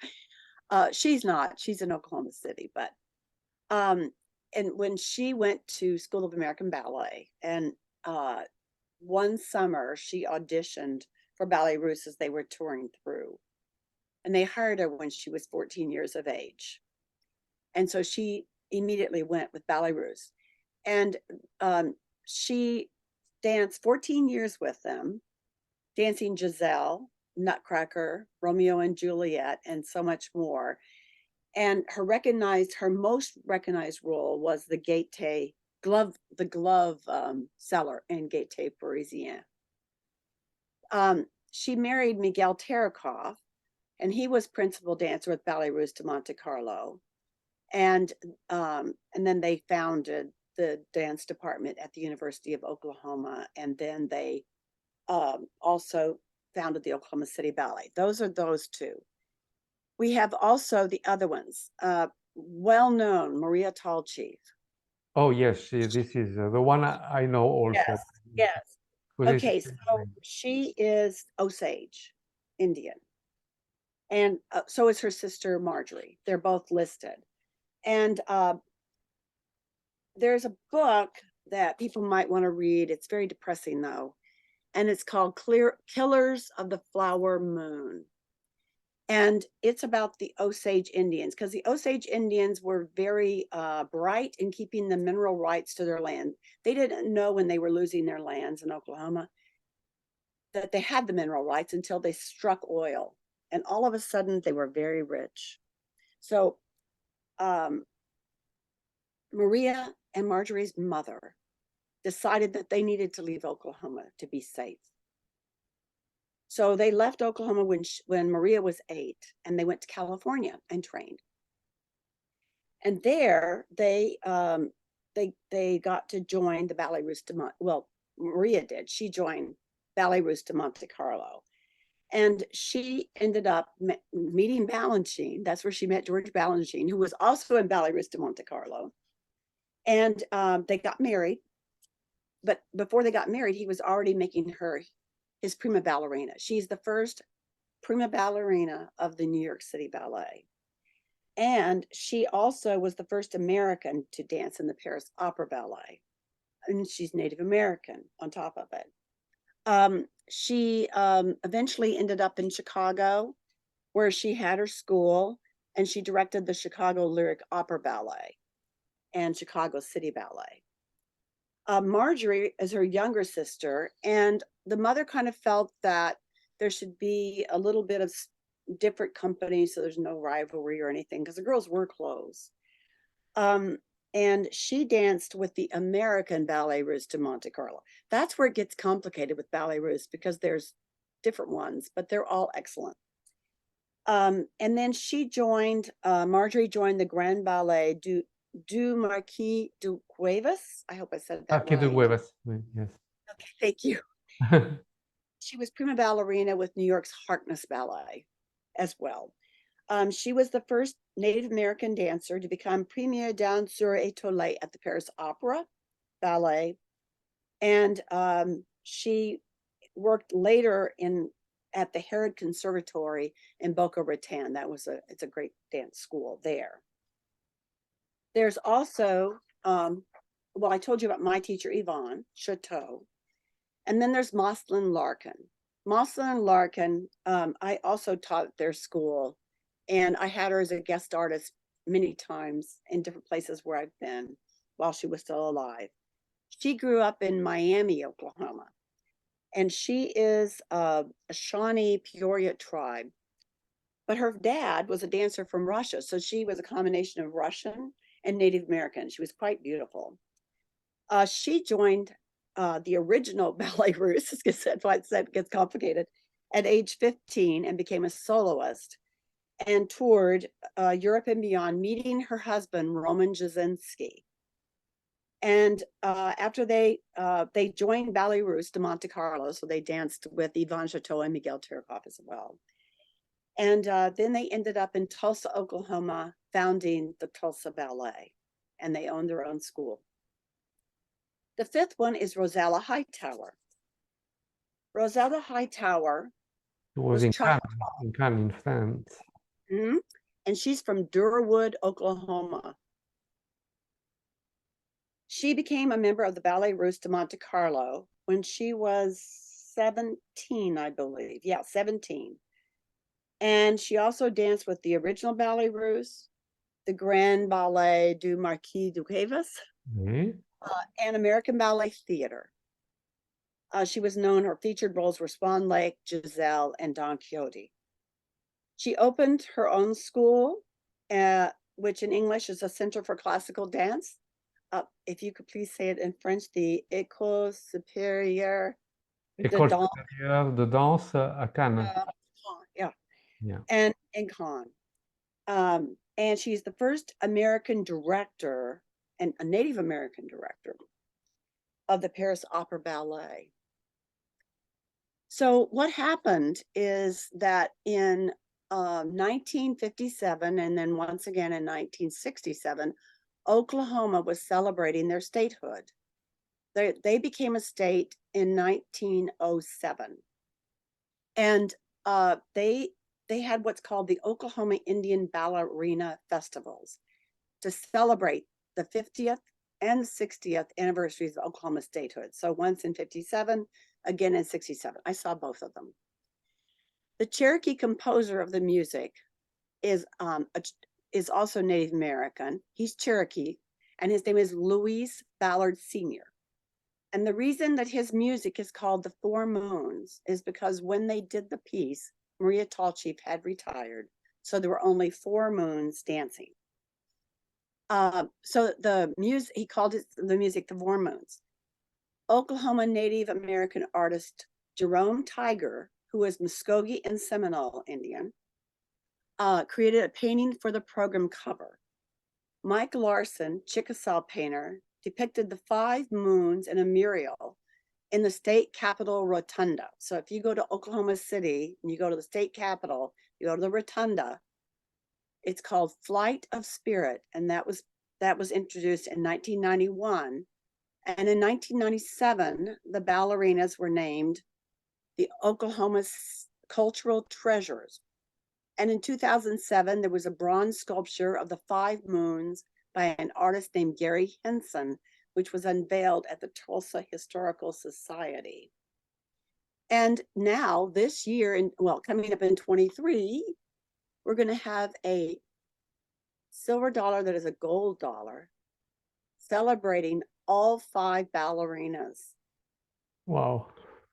She's not. She's in Oklahoma City, but and when she went to School of American Ballet, and uh, one summer she auditioned for Ballet Russe as they were touring through, and they hired her when she was 14 years of age, and so she immediately went with Ballet Russe, and she danced 14 years with them, dancing Giselle, Nutcracker, Romeo and Juliet, and so much more. And her most recognized role was the Gaieté glove, the glove seller in Gaieté Parisien. She married Miguel Tarakoff, and he was principal dancer with Ballet Russe de Monte Carlo. And then they founded the dance department at the University of Oklahoma, and then they also founded the Oklahoma City Ballet. Those are those two. We have also the other ones, well-known Maria Tallchief. Oh, yes, this is the one I know also. Yes, yes. Because Okay, so she is Osage Indian, and so is her sister Marjorie. They're both listed. And there's a book that people might want to read. It's very depressing though, and it's called Killers of the Flower Moon. And it's about the Osage Indians, because the Osage Indians were very bright in keeping the mineral rights to their land. They didn't know when they were losing their lands in Oklahoma that they had the mineral rights until they struck oil. And all of a sudden, they were very rich. So Maria and Marjorie's mother decided that they needed to leave Oklahoma to be safe. So they left Oklahoma when Maria was 8, and they went to California and trained. And there they got to join the Ballet Russe de Monte. Well, Maria did. She joined Ballet Russe de Monte Carlo, and she ended up meeting Balanchine. That's where she met George Balanchine, who was also in Ballet Russe de Monte Carlo. And they got married. But before they got married, he was already making her his prima ballerina. She's the first prima ballerina of the New York City Ballet. And she also was the first American to dance in the Paris Opera Ballet. And she's Native American on top of it. She eventually ended up in Chicago, where she had her school, and she directed the Chicago Lyric Opera Ballet and Chicago City Ballet. Marjorie is her younger sister, and the mother kind of felt that there should be a little bit of different companies so there's no rivalry or anything, because the girls were close. And she danced with the American Ballet Russe de Monte Carlo. That's where it gets complicated with Ballet Russe, because there's different ones, but they're all excellent. And then Marjorie joined the Grand Ballet du Marquis de Cuevas. I hope I said that Marquis de right. Huevas, yes. Okay, thank you. She was prima ballerina with New York's Harkness Ballet as well. She was the first Native American dancer to become première danseur étoilée at the Paris Opera Ballet. And she worked later at the Herod Conservatory in Boca Raton. It's a great dance school there. There's also, I told you about my teacher, Yvonne Chateau. And then there's Moslyn Larkin. Moslyn Larkin, I also taught at their school, and I had her as a guest artist many times in different places where I've been while she was still alive. She grew up in Miami, Oklahoma, and she is a Shawnee Peoria tribe. But her dad was a dancer from Russia, so she was a combination of Russian and Native American. She was quite beautiful. She joined the original Ballet Russe, because that's why it gets complicated, at age 15, and became a soloist and toured Europe and beyond, meeting her husband, Roman Jasinski. And after they joined Ballet Russe de Monte Carlo, so they danced with Yvonne Chateau and Miguel Tarakoff as well. And then they ended up in Tulsa, Oklahoma, founding the Tulsa Ballet, and they owned their own school. The fifth one is Rosella Hightower. Rosella Hightower It was was in child, Cannes, in France. and she's from Durwood, Oklahoma. She became a member of the Ballet Russe de Monte Carlo when she was 17, I believe. Yeah, 17. And she also danced with the original Ballet Russe, the Grand Ballet du Marquis de Cuevas, Okay. and American Ballet Theater. She was known, her featured roles were Swan Lake, Giselle, and Don Quixote. She opened her own school, which in English is a Center for Classical Dance. If you could please say it in French, the École Supérieure de École Danse. supérieure de danse à Cannes. Yeah. Yeah. And in Cannes. And she's the first American director and a Native American director of the Paris Opera Ballet. So what happened is that in 1957 and then once again in 1967, Oklahoma was celebrating their statehood. They became a state in 1907, and they had what's called the Oklahoma Indian Ballerina Festivals to celebrate the 50th and 60th anniversaries of Oklahoma statehood. So once in 57, again in 67. I saw both of them. The Cherokee composer of the music is also Native American. He's Cherokee, and his name is Louis Ballard Sr. And the reason that his music is called The Four Moons is because when they did the piece, Maria Tallchief had retired, so there were only 4 moons dancing. So the music, he called it the music The Four Moons. Oklahoma Native American artist Jerome Tiger, who is Muskogee and Seminole Indian, created a painting for the program cover. Mike Larson, Chickasaw painter, depicted the 5 moons in a mural in the state capitol rotunda. So if you go to Oklahoma City and you go to the state capitol, you go to the rotunda, it's called Flight of Spirit, and that was introduced in 1991. And in 1997, the ballerinas were named the Oklahoma Cultural Treasures. And in 2007, there was a bronze sculpture of the 5 moons by an artist named Gary Henson, which was unveiled at the Tulsa Historical Society. And now this year, coming up in 23, we're going to have a silver dollar that is a gold dollar celebrating all 5 ballerinas. Wow.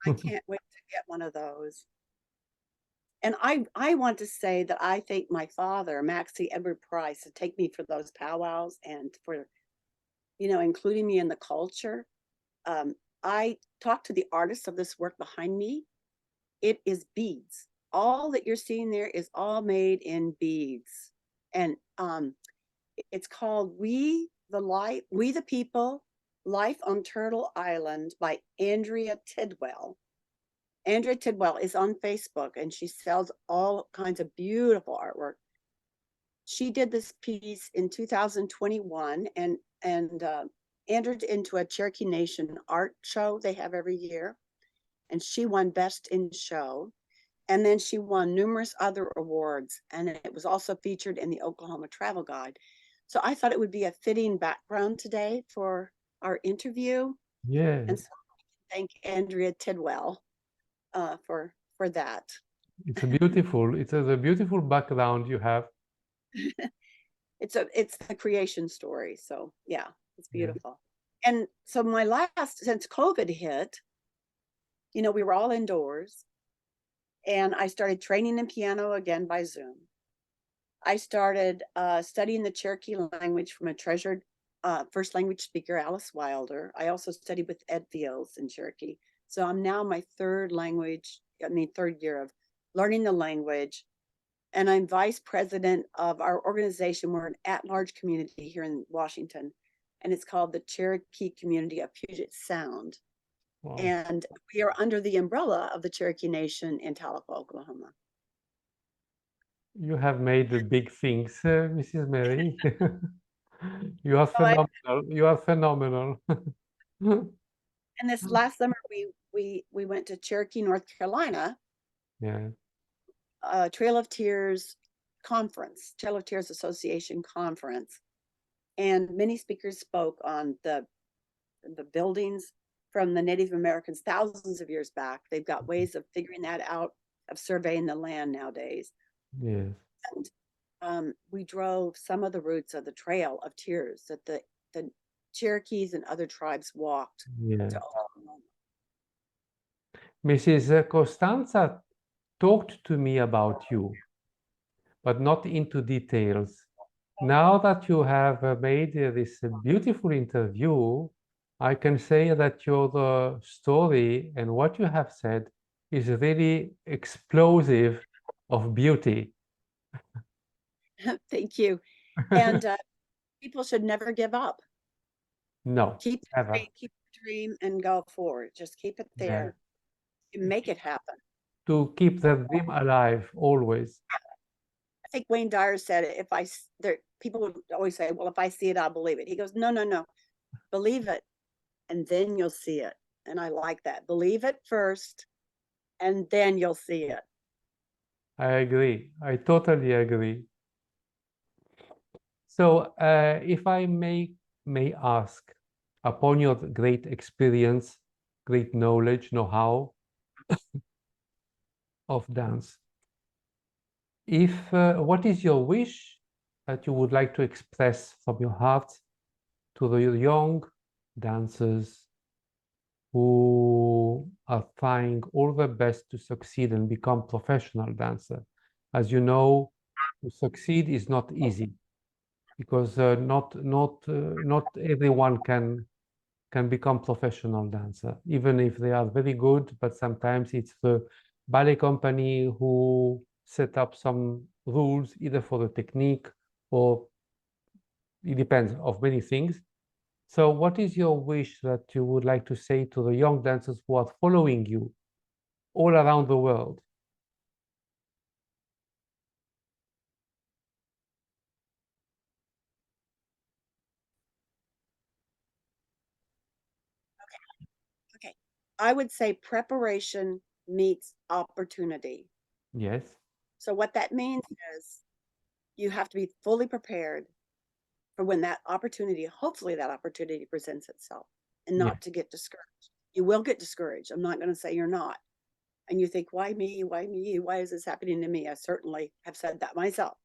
I can't wait to get one of those. And I want to say that I thank my father, Maxie Edward Price, to take me for those powwows and for, including me in the culture. I talked to the artists of this work behind me. It is beads. All that you're seeing there is all made in beads. And it's called We the People, Life on Turtle Island by Andrea Tidwell. Andrea Tidwell is on Facebook, and she sells all kinds of beautiful artwork. She did this piece in 2021 and entered into a Cherokee Nation art show they have every year. And she won Best in Show. And then she won numerous other awards. And it was also featured in the Oklahoma Travel Guide. So I thought it would be a fitting background today for our interview. Yeah. And so thank Andrea Tidwell for that. It's a beautiful background you have. It's the creation story. So yeah, it's beautiful. Yeah. And so since COVID hit, we were all indoors, and I started training in piano again by Zoom. I started studying the Cherokee language from a treasured first language speaker, Alice Wilder. I also studied with Ed Fields in Cherokee. So I'm now my third year of learning the language. And I'm vice president of our organization. We're an at-large community here in Washington, and it's called the Cherokee Community of Puget Sound. Wow. And we are under the umbrella of the Cherokee Nation in Tahlequah, Oklahoma. You have made the big things, Mrs. Mary. You are phenomenal. You are phenomenal. And this last summer, we went to Cherokee, North Carolina, Yeah. Trail of Tears conference, Trail of Tears Association conference, and many speakers spoke on the buildings from the Native Americans thousands of years back. They've got ways of figuring that out, of surveying the land nowadays. Yes. And we drove some of the routes of the Trail of Tears that the Cherokees and other tribes walked Yeah. to Oklahoma. Mrs. Costanza talked to me about you, but not into details. Now that you have made this beautiful interview, I can say that your story and what you have said is really explosive of beauty. Thank you. And people should never give up. No, Keep ever. keep the dream and go forward. Just keep it Yeah. there. You make it happen. To keep the dream alive always. I think Wayne Dyer said it. There, people would always say, "Well, if I see it, I'll believe it." He goes, "No, no, no. Believe it, and then you'll see it." And I like that. Believe it first, and then you'll see it. I agree. I totally agree. So, if I may ask, upon your great experience, great knowledge, know-how of dance, if what is your wish that you would like to express from your heart to the young dancers who are trying all their best to succeed and become professional dancer? As you know, to succeed is not easy because not everyone can become professional dancer, even if they are very good. But sometimes it's the ballet company who set up some rules, either for the technique or it depends of many things. So what is your wish that you would like to say to the young dancers who are following you all around the world? Okay. I would say preparation meets opportunity. Yes, So what that means is you have to be fully prepared for when that opportunity, hopefully that opportunity presents itself, and yes, not to get discouraged. You will get discouraged. I'm not going to say you're not. And you think, why me? Why me? Why is this happening to me? I certainly have said that myself.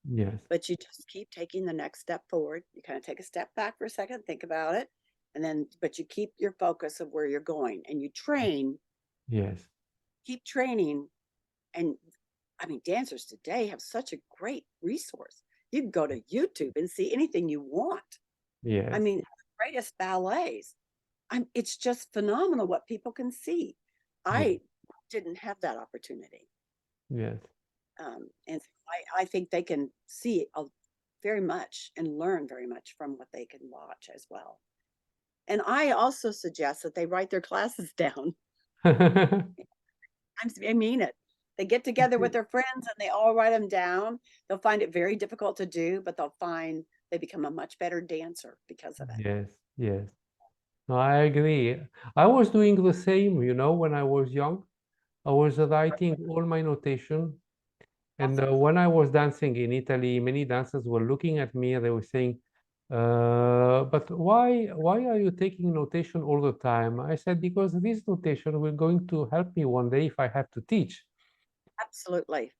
yes, But you just keep taking the next step forward. You kind of take a step back for a second, think about it, and then, but you keep your focus of where you're going and you train, yes, keep training. And I mean, dancers today have such a great resource. You can go to YouTube and see anything you want. I yes, mean, the greatest ballets. It's just phenomenal what people can see. yes, I didn't have that opportunity. yes. And I think they can see very much and learn very much from what they can watch as well. And I also suggest that they write their classes down. I mean it. They get together with their friends and they all write them down. They'll find it very difficult to do, but they'll find they become a much better dancer because of it. Yes, yes. No, I agree. I was doing the same, when I was young. I was writing all my notation. And Awesome. when I was dancing in Italy, many dancers were looking at me and they were saying, but why are you taking notation all the time? I said, because this notation will going to help me one day if I have to teach. Absolutely.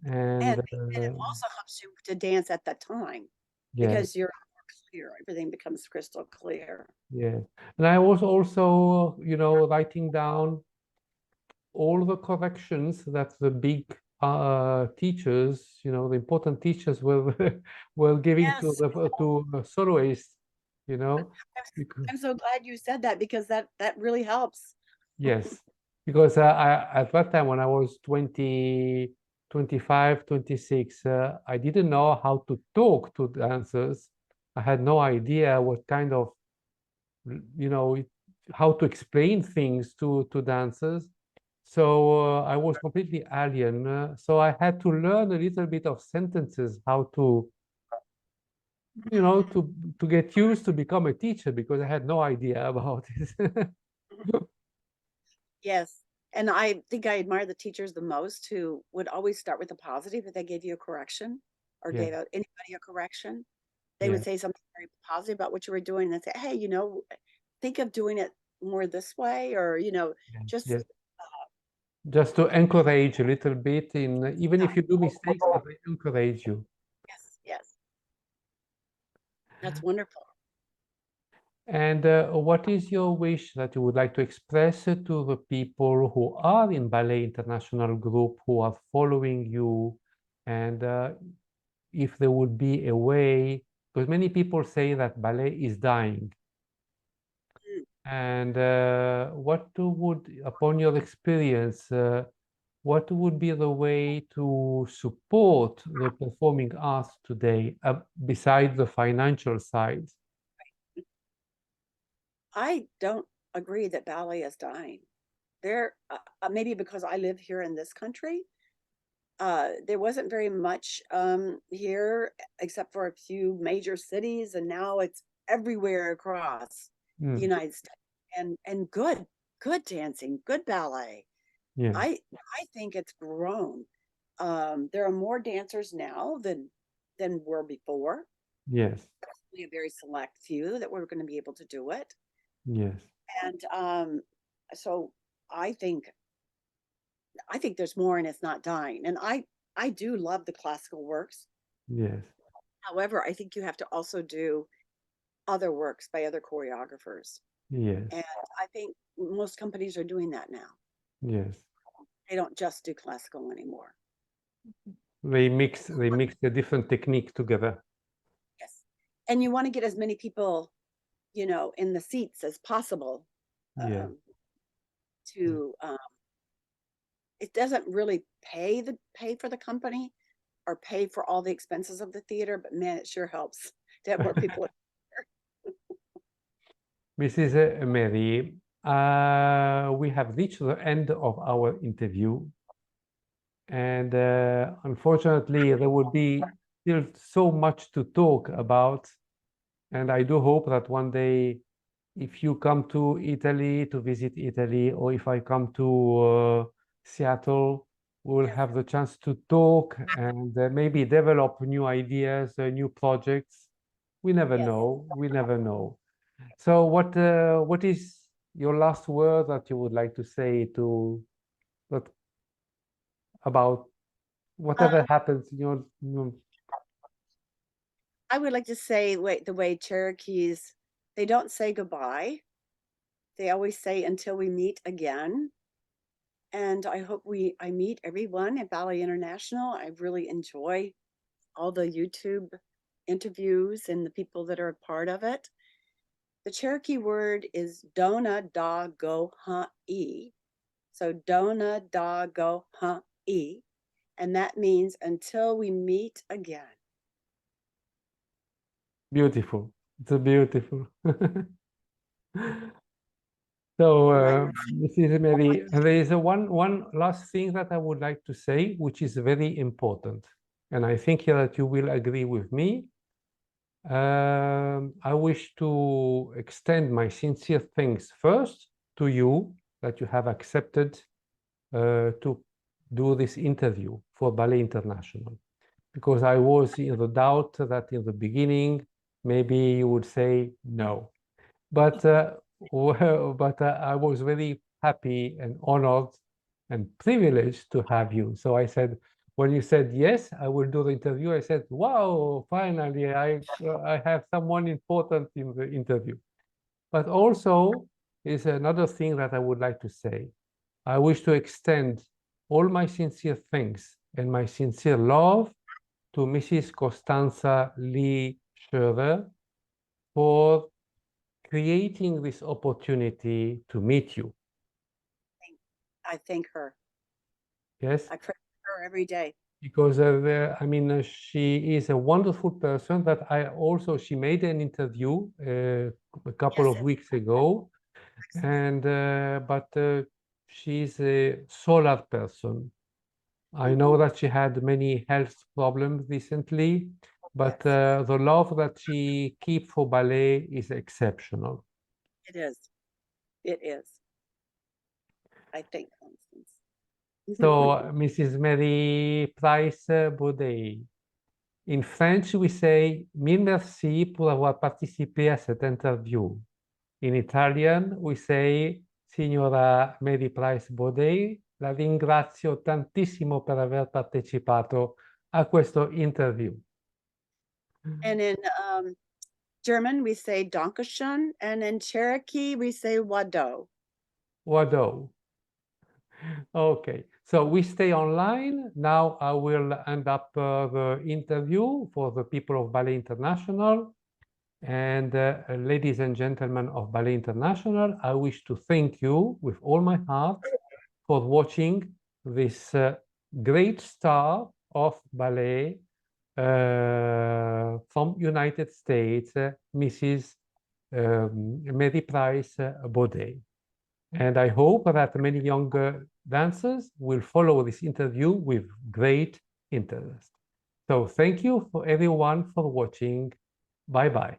And And it also helps you to dance at that time yes, because you're more clear. Everything becomes crystal clear. yes. And I was also, writing down all the corrections that the big teachers, the important teachers were were giving to Yes. the soloists, you know, I'm because I'm so glad you said that because that really helps. yes, because at that time when I was 20, 25, 26, I didn't know how to talk to dancers. I had no idea what kind of, you know, how to explain things to dancers. So I was completely alien. So I had to learn a little bit of sentences, how to, to get used to become a teacher because I had no idea about it. Yes. And I think I admire the teachers the most who would always start with a positive if they gave you a correction or Yeah, gave anybody a correction. They yeah, would say something very positive about what you were doing and say, hey, think of doing it more this way, or, yeah, just, yes. Just to encourage a little bit in, even if you do mistakes, but they encourage you. yes, yes. That's wonderful. And what is your wish that you would like to express to the people who are in Ballet International Group, who are following you, and if there would be a way, because many people say that ballet is dying. Mm. And upon your experience, what would be the way to support the performing arts today, besides the financial side? I don't agree that ballet is dying. Maybe because I live here in this country, there wasn't very much here except for a few major cities, and now it's everywhere across the Mm, United States. And good dancing, good ballet. yes, I think it's grown. There are more dancers now than were before. yes, Only a very select few that were going to be able to do it. yes, And so I think I think there's more, and it's not dying. And I do love the classical works. yes, However, I think you have to also do other works by other choreographers. yes, And I think most companies are doing that now. yes. They don't just do classical anymore. They mix the different technique together. Yes. And you want to get as many people, in the seats as possible, Yeah, um, to it doesn't really pay for the company or pay for all the expenses of the theater, but man, it sure helps to have more people. Mrs. Mary, we have reached the end of our interview, and unfortunately, there would be still so much to talk about. And I do hope that one day, if you come to Italy to visit Italy, or if I come to Seattle, we will Yes, have the chance to talk and maybe develop new ideas, new projects. We never yes. know. We never know. So, what is your last word that you would like to say that about Uh, whatever happens in your I would like to say the way Cherokees, they don't say goodbye. They always say until we meet again. And I hope I meet everyone at Ballet International. I really enjoy all the YouTube interviews and the people that are a part of it. The Cherokee word is Dona da go ha e. So Dona da go ha e. And that means until we meet again. beautiful. It's a beautiful. So, And I Mrs. Mary, there is one last thing that I would like to say, which is very important, and I think that you will agree with me. I wish to extend my sincere thanks first to you that you have accepted to do this interview for Ballet International, because I was in the doubt that in the beginning maybe you would say no. But I was very happy and honored and privileged to have you. So I said, when you said yes, I will do the interview. I said, wow, finally I have someone important in the interview. But also is another thing that I would like to say. I wish to extend all my sincere thanks and my sincere love to Mrs. Costanza Lee Scherer for creating this opportunity to meet you. I thank her. Yes, I pray for her every day. because she is a wonderful person that she made an interview a couple Yes, of it's weeks ago, excellent. and she's a solar person. I Hmm. know that she had many health problems recently, but Yes, the love that she keeps for ballet is exceptional. it is. It is. I think, Constance. So, Mrs. Mary Price Boday. In French, we say mille merci pour avoir participé à cette interview. In Italian, we say Signora Mary Price Boday, la ringrazio tantissimo per aver partecipato a questo interview. And in German, we say Dankeschön, and in Cherokee, we say Wado. Wado. Okay, so we stay online. Now I will end up the interview for the people of Ballet International. And ladies and gentlemen of Ballet International, I wish to thank you with all my heart for watching this great star of ballet from United States, Mrs. Mary Price Boday. And I hope that many young dancers will follow this interview with great interest. So thank you for everyone for watching. Bye-bye.